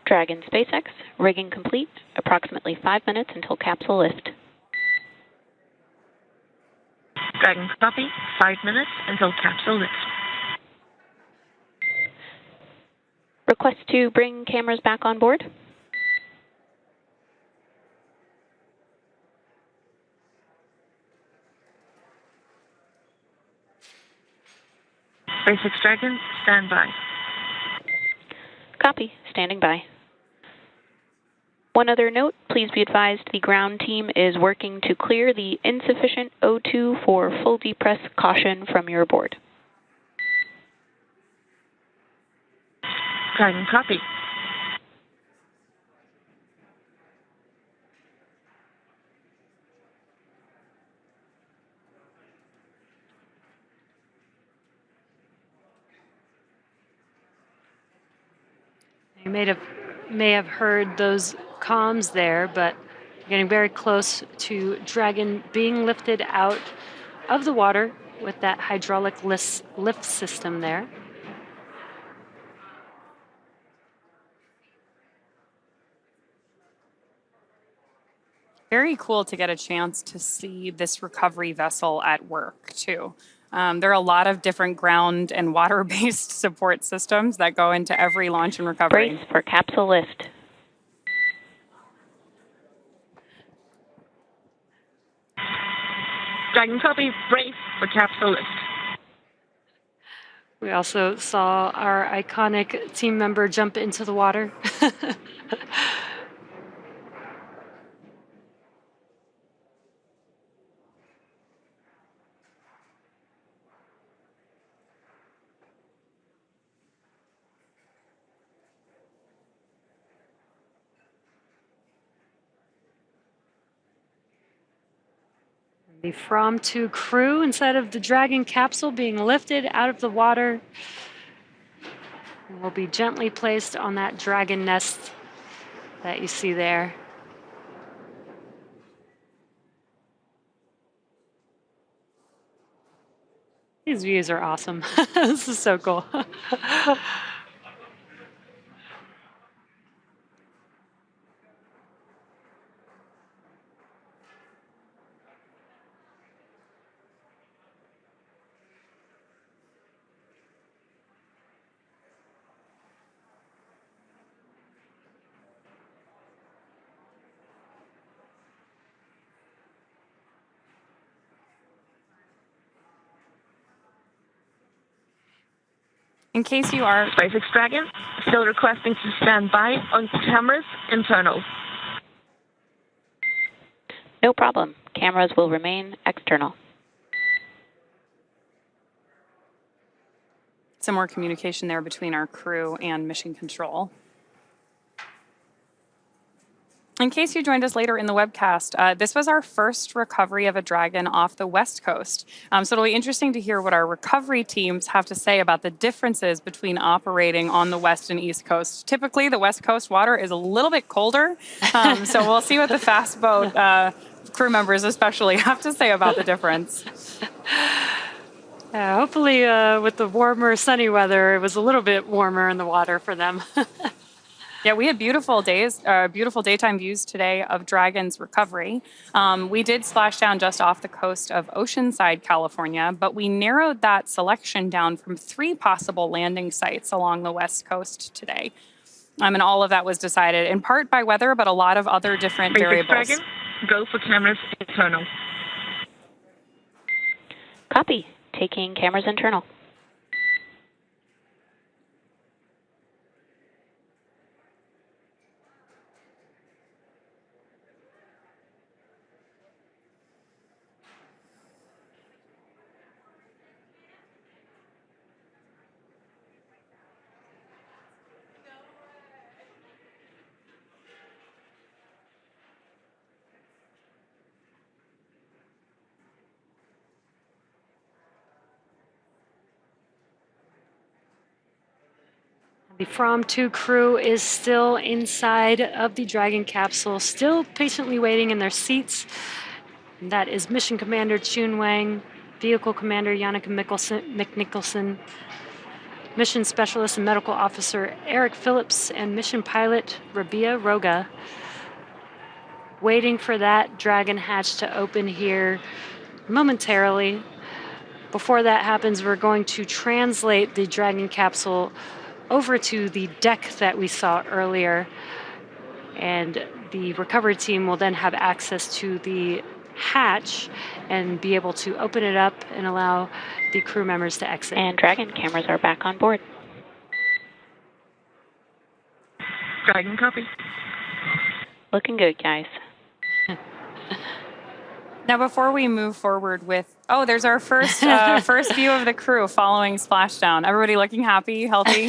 Dragon SpaceX, rigging complete, approximately 5 minutes until capsule lift. Dragon copy, 5 minutes until capsule lifts. Request to bring cameras back on board. SpaceX Dragon, stand by. Copy, standing by. One other note, please be advised the ground team is working to clear the insufficient O2 for full depress caution from your board. Dragon copy. You may have heard those comms there, but getting very close to Dragon being lifted out of the water with that hydraulic lift system there. Very cool to get a chance to see this recovery vessel at work, too. There are a lot of different ground and water-based support systems that go into every launch and recovery. Brace for capsule lift. Dragon copy, brace for capsule lift. We also saw our iconic team member jump into the water. The Fram2 crew inside of the Dragon capsule being lifted out of the water and will be gently placed on that Dragon nest that you see there. These views are awesome. This is so cool. In case you are SpaceX Dragon, still requesting to stand by on cameras internal. No problem. Cameras will remain external. some more communication there between our crew and mission control. In case you joined us later in the webcast, this was our first recovery of a Dragon off the West Coast. So it'll be interesting to hear what our recovery teams have to say about the differences between operating on the West and East Coast. Typically, the West Coast water is a little bit colder, so we'll see what the fast boat crew members especially have to say about the difference. Hopefully, with the warmer, sunny weather, it was a little bit warmer in the water for them. Yeah, we had beautiful days, beautiful daytime views today of Dragon's recovery. We did Splashdown just off the coast of Oceanside, California, but we narrowed that selection down from 3 possible landing sites along the West Coast today. And all of that was decided in part by weather, but a lot of other different variables. Dragon, go for cameras internal. Copy. Taking cameras internal. The Fram2 crew is still inside of the Dragon capsule, still patiently waiting in their seats. And that is Mission Commander Chun Wang, Vehicle Commander Yannicka McNicholson, Mission Specialist and Medical Officer Eric Phillips, and Mission Pilot Rabia Roga, waiting for that Dragon hatch to open here momentarily. Before that happens, we're going to translate the Dragon capsule over to the deck that we saw earlier, and the recovery team will then have access to the hatch and be able to open it up and allow the crew members to exit. And Dragon cameras are back on board. Dragon copy. Looking good, guys. Now, before we move forward with, there's our first first view of the crew following Splashdown. Everybody looking happy, healthy?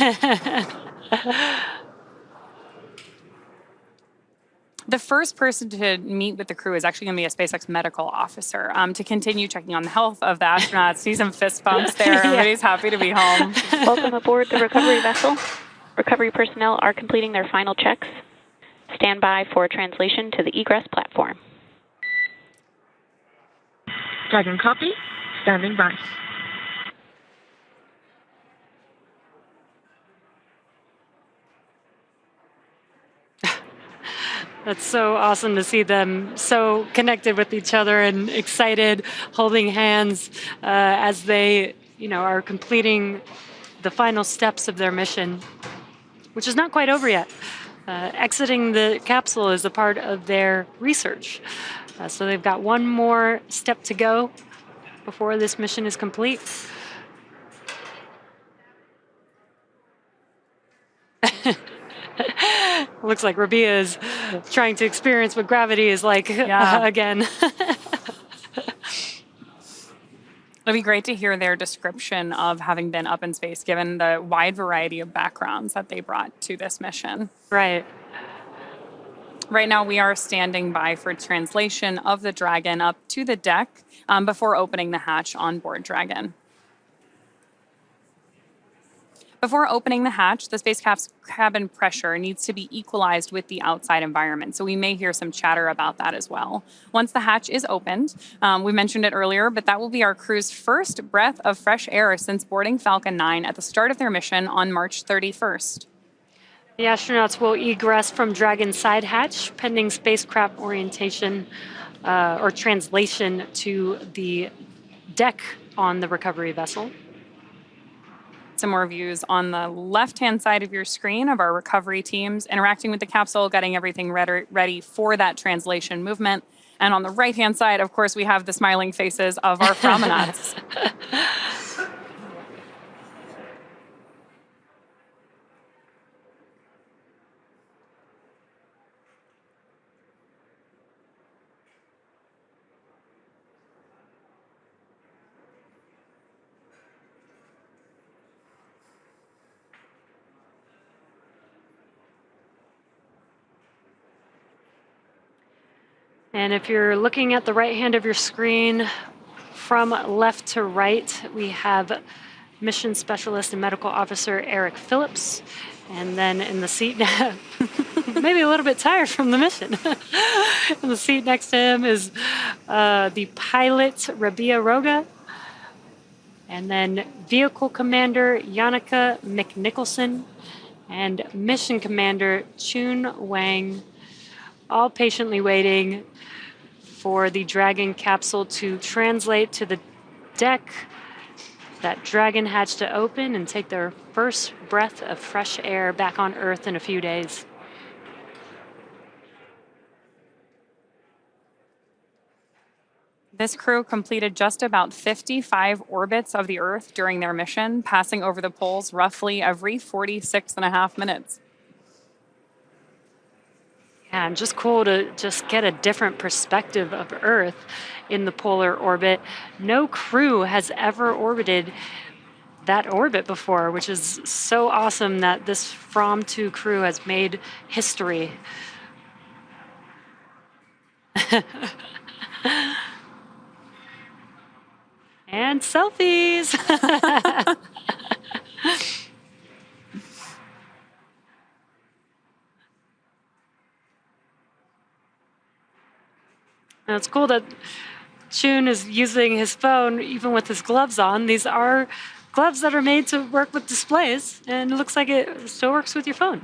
The first person to meet with the crew is actually going to be a SpaceX medical officer to continue checking on the health of the astronauts. See some fist bumps there. Everybody's happy to be home. Welcome aboard the recovery vessel. Recovery personnel are completing their final checks. Stand by for translation to the egress platform. Dragon copy. Standing by. That's so awesome to see them so connected with each other and excited, holding hands as they, are completing the final steps of their mission, which is not quite over yet. Exiting the capsule is a part of their research. So they've got one more step to go before this mission is complete. Looks like Rabia is trying to experience what gravity is like again. It'd be great to hear their description of having been up in space, given the wide variety of backgrounds that they brought to this mission. Right. Right now, we are standing by for translation of the Dragon up to the deck before opening the hatch on board Dragon. Before opening the hatch, the spacecraft's cabin pressure needs to be equalized with the outside environment, so we may hear some chatter about that as well. Once the hatch is opened, we mentioned it earlier, but that will be our crew's first breath of fresh air since boarding Falcon 9 at the start of their mission on March 31st. The astronauts will egress from Dragon's side hatch, pending spacecraft orientation or translation to the deck on the recovery vessel. Some more views on the left-hand side of your screen of our recovery teams interacting with the capsule, getting everything ready for that translation movement. And on the right-hand side, of course, we have the smiling faces of our promenades. And if you're looking at the right hand of your screen, from left to right, we have Mission Specialist and Medical Officer Eric Phillips. And then in the seat, maybe a little bit tired from the mission. In the seat next to him is the pilot, Rabia Roga. And then Vehicle Commander Yannicka McNicholson and Mission Commander Chun Wang, all patiently waiting for the Dragon capsule to translate to the deck, that Dragon hatch to open and take their first breath of fresh air back on Earth in a few days. This crew completed just about 55 orbits of the Earth during their mission, passing over the poles roughly every 46.5 minutes. Yeah, and just cool to just get a different perspective of Earth in the polar orbit. No crew has ever orbited that orbit before, which is so awesome that this Fram2 crew has made history. And selfies. And it's cool that Chun is using his phone even with his gloves on. These are gloves that are made to work with displays, and it looks like it still works with your phone.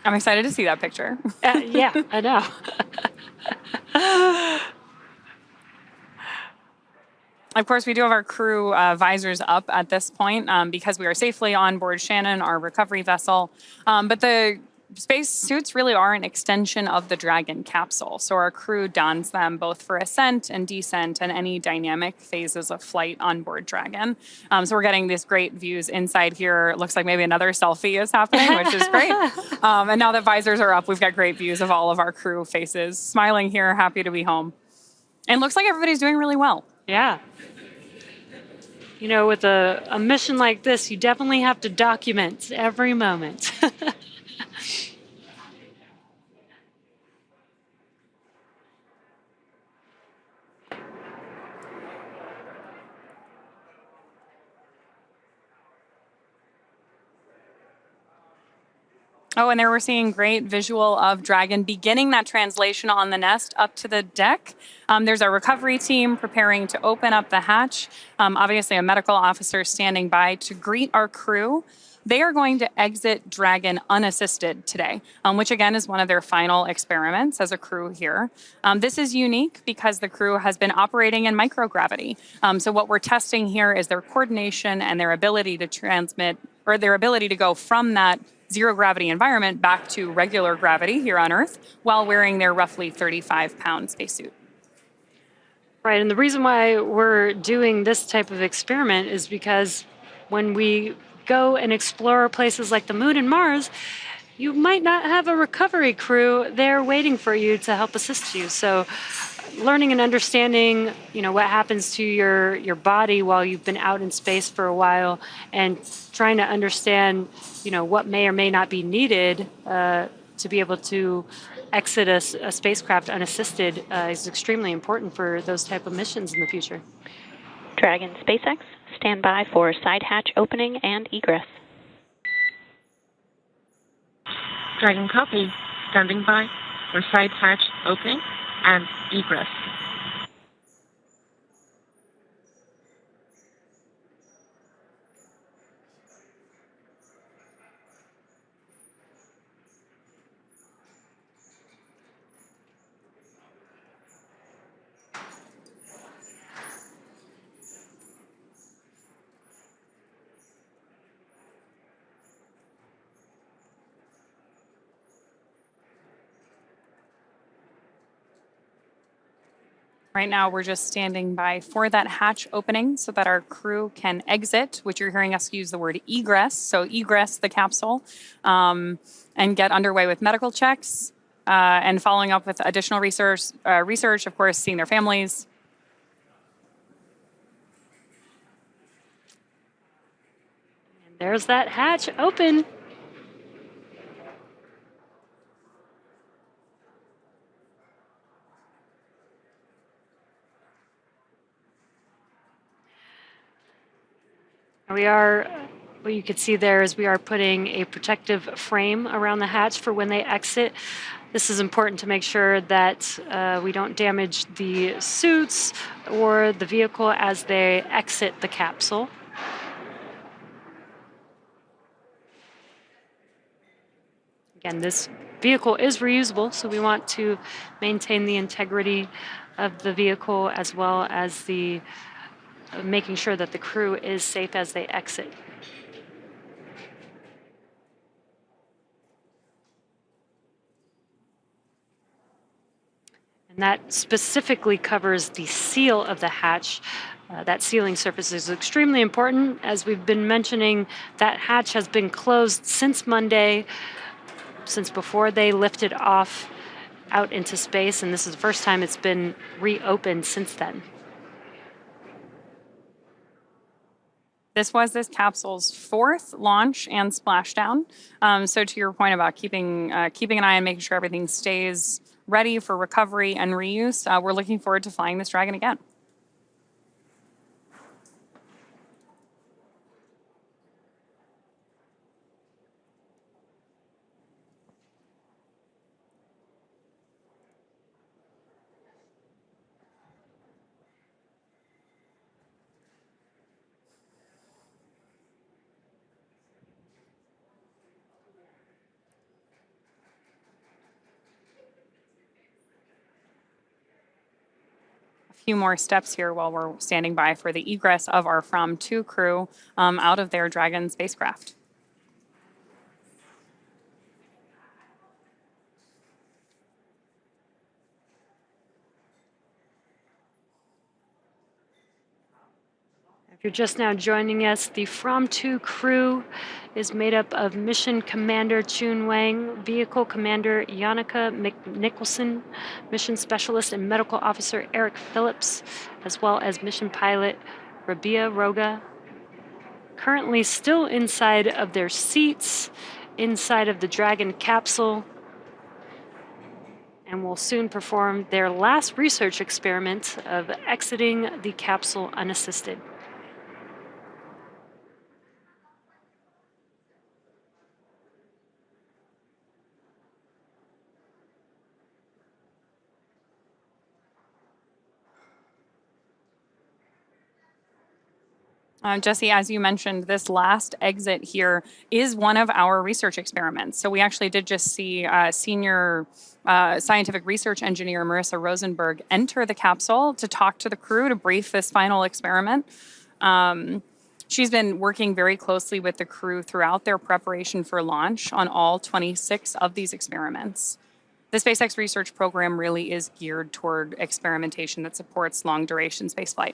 I'm excited to see that picture. Yeah, I know. Of course, we do have our crew visors up at this point because we are safely on board Shannon, our recovery vessel. But the space suits really are an extension of the Dragon capsule. So our crew dons them both for ascent and descent and any dynamic phases of flight on board Dragon. So we're getting these great views inside here. It looks like maybe another selfie is happening, which is great. And now that visors are up, we've got great views of all of our crew faces, smiling here, happy to be home. And looks like everybody's doing really well. Yeah. You know, with a mission like this, you definitely have to document every moment. Oh, and there we're seeing great visual of Dragon beginning that translation on the nest up to the deck. There's our recovery team preparing to open up the hatch. Obviously, a medical officer standing by to greet our crew. They are going to exit Dragon unassisted today, which again is one of their final experiments as a crew here. This is unique because the crew has been operating in microgravity. So what we're testing here is their coordination and their ability to transmit, or their ability to go from that zero gravity environment back to regular gravity here on Earth while wearing their roughly 35-pound spacesuit. Right, and the reason why we're doing this type of experiment is because when we go and explore places like the moon and Mars, you might not have a recovery crew there waiting for you to help assist you. So learning and understanding, what happens to your body while you've been out in space for a while, and trying to understand, what may or may not be needed to be able to exit a spacecraft unassisted is extremely important for those type of missions in the future. Dragon SpaceX, stand by for side hatch opening and egress. Dragon copy. Standing by for side hatch opening and egress. Right now, we're just standing by for that hatch opening so that our crew can exit, which you're hearing us use the word egress, so egress the capsule, and get underway with medical checks and following up with additional research, of course, seeing their families. And there's that hatch open. What you can see there is we are putting a protective frame around the hatch for when they exit. This is important to make sure that we don't damage the suits or the vehicle as they exit the capsule. Again, this vehicle is reusable, so we want to maintain the integrity of the vehicle as well as the making sure that the crew is safe as they exit. And that specifically covers the seal of the hatch. That sealing surface is extremely important. As we've been mentioning, that hatch has been closed since Monday, since before they lifted off out into space, and this is the first time it's been reopened since then. This was this capsule's fourth launch and splashdown. So to your point about keeping an eye on making sure everything stays ready for recovery and reuse, we're looking forward to flying this Dragon again. Few more steps here while we're standing by for the egress of our Fram2 crew out of their Dragon spacecraft. If you're just now joining us, the Fram2 crew is made up of Mission Commander Chun Wang, Vehicle Commander Yannicka Nicholson, Mission Specialist and Medical Officer Eric Phillips, as well as Mission Pilot Rabia Roga. Currently still inside of their seats, inside of the Dragon capsule, and will soon perform their last research experiment of exiting the capsule unassisted. Jesse, as you mentioned, this last exit here is one of our research experiments. So we actually did just see senior scientific research engineer Marissa Rosenberg enter the capsule to talk to the crew to brief this final experiment. She's been working very closely with the crew throughout their preparation for launch on all 26 of these experiments. The SpaceX research program really is geared toward experimentation that supports long-duration spaceflight.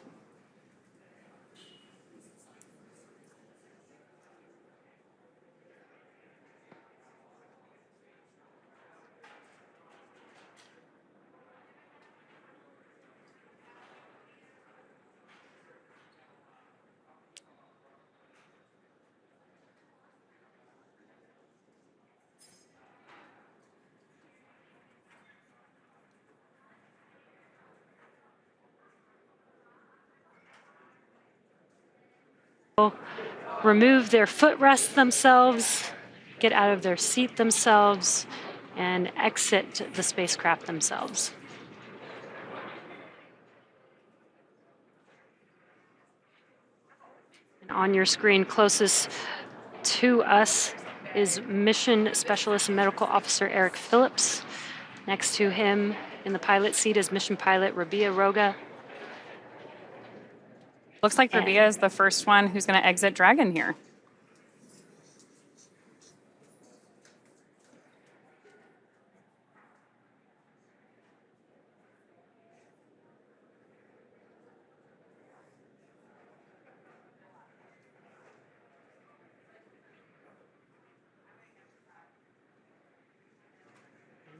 Remove their footrest themselves, get out of their seat themselves, and exit the spacecraft themselves. And on your screen closest to us is Mission Specialist Medical Officer Eric Phillips. Next to him in the pilot seat is Mission Pilot Rabia Roga. Looks like Rabia is the first one who's going to exit Dragon here.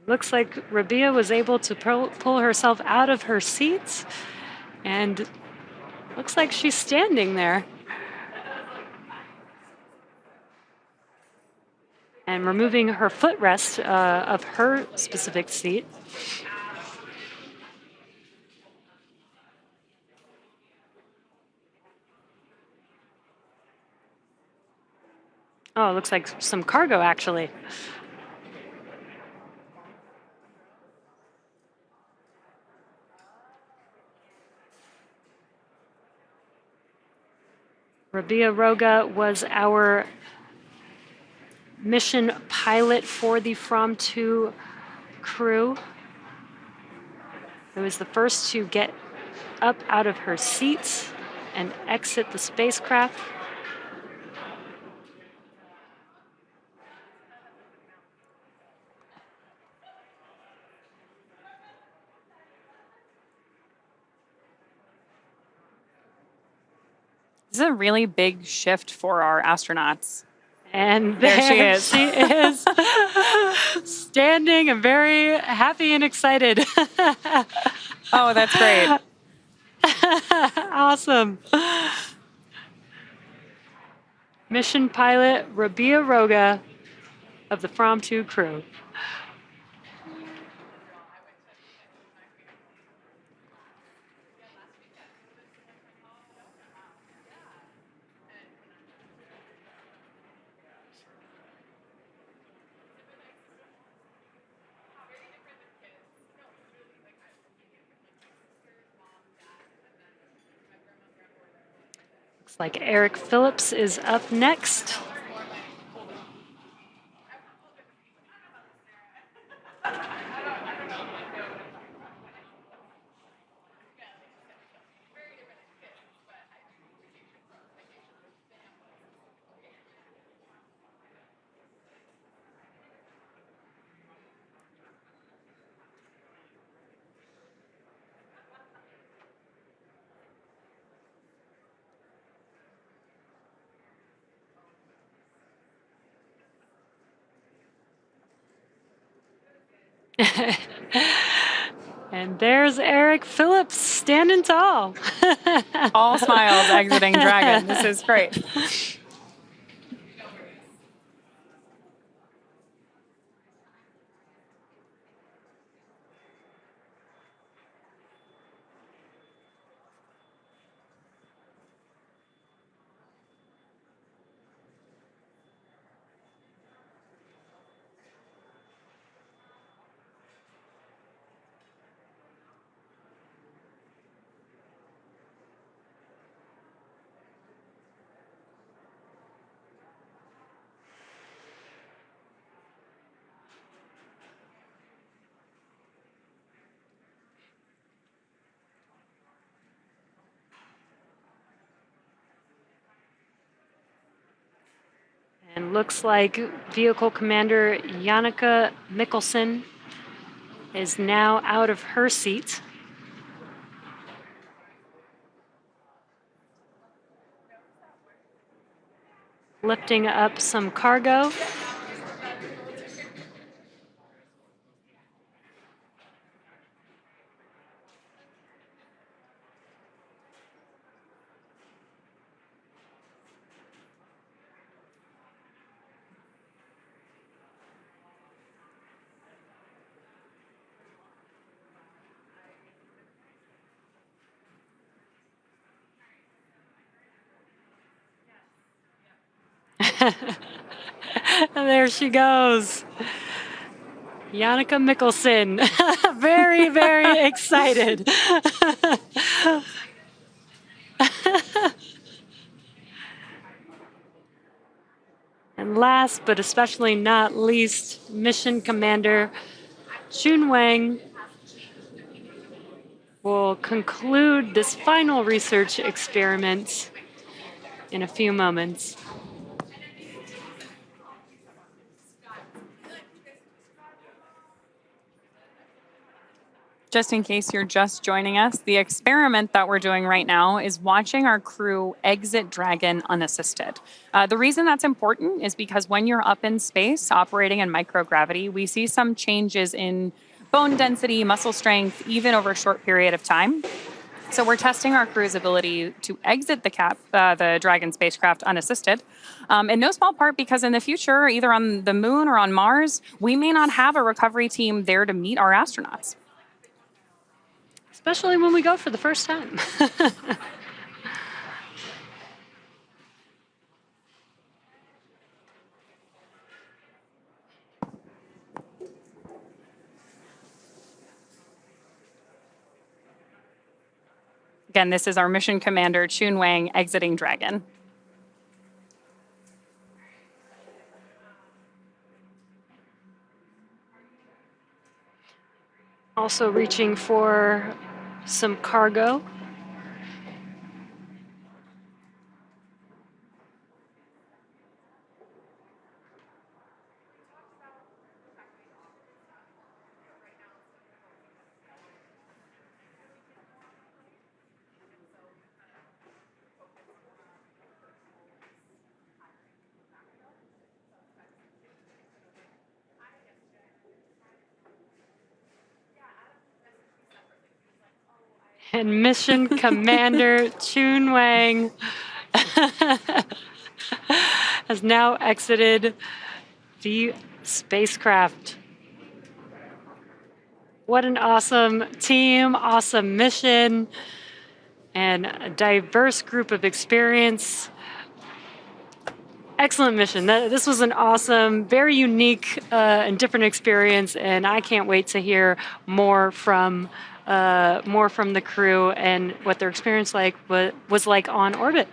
Looks like Rabia was able to pull herself out of her seat, and looks like she's standing there. And removing her footrest of her specific seat. Oh, it looks like some cargo, actually. Rabia Roga was our mission pilot for the Fram2 crew. It was the first to get up out of her seat and exit the spacecraft. This is a really big shift for our astronauts. And there she is. She is standing and very happy and excited. Oh, that's great. Awesome. Mission pilot Rabia Roga of the Fram2 crew. Looks like Eric Phillips is up next. And there's Eric Phillips standing tall. All smiles exiting Dragon. This is great. And looks like Vehicle Commander Janneke Mikkelsen is now out of her seat. Lifting up some cargo. And there she goes. Jannica Mikkelsen. Very, very excited. And last but especially not least, Mission Commander Chun Wang will conclude this final research experiment in a few moments. Just in case you're just joining us, the experiment that we're doing right now is watching our crew exit Dragon unassisted. The reason that's important is because when you're up in space operating in microgravity, we see some changes in bone density, muscle strength, even over a short period of time. So we're testing our crew's ability to exit the Dragon spacecraft unassisted, in no small part because in the future, either on the moon or on Mars, we may not have a recovery team there to meet our astronauts. Especially when we go for the first time. Again, this is our mission commander, Chun Wang, exiting Dragon. Also reaching for some cargo. And Mission Commander Chun Wang has now exited the spacecraft. What an awesome team, awesome mission, and a diverse group of experience. Excellent mission. This was an awesome, very unique and different experience, and I can't wait to hear more from the crew and what their experience was like on orbit.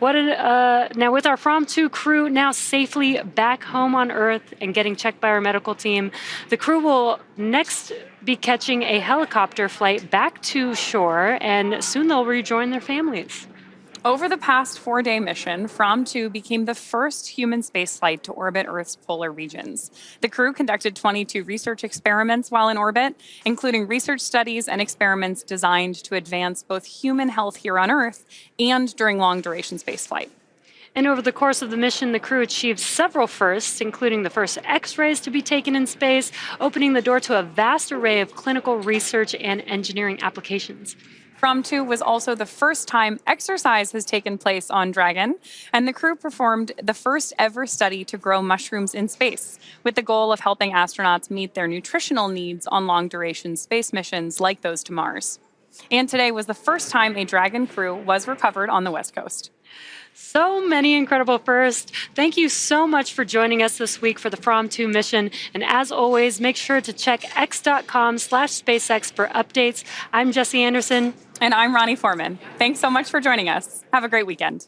Now with our Fram2 crew now safely back home on Earth and getting checked by our medical team, the crew will next be catching a helicopter flight back to shore, and soon they'll rejoin their families. Over the past 4-day mission, Fram2 became the first human spaceflight to orbit Earth's polar regions. The crew conducted 22 research experiments while in orbit, including research studies and experiments designed to advance both human health here on Earth and during long-duration spaceflight. And over the course of the mission, the crew achieved several firsts, including the first X-rays to be taken in space, opening the door to a vast array of clinical research and engineering applications. Fram2 was also the first time exercise has taken place on Dragon, and the crew performed the first ever study to grow mushrooms in space, with the goal of helping astronauts meet their nutritional needs on long-duration space missions like those to Mars. And today was the first time a Dragon crew was recovered on the West Coast. So many incredible firsts. Thank you so much for joining us this week for the Fram2 mission. And as always, make sure to check x.com/SpaceX for updates. I'm Jessie Anderson. And I'm Ronnie Foreman. Thanks so much for joining us. Have a great weekend.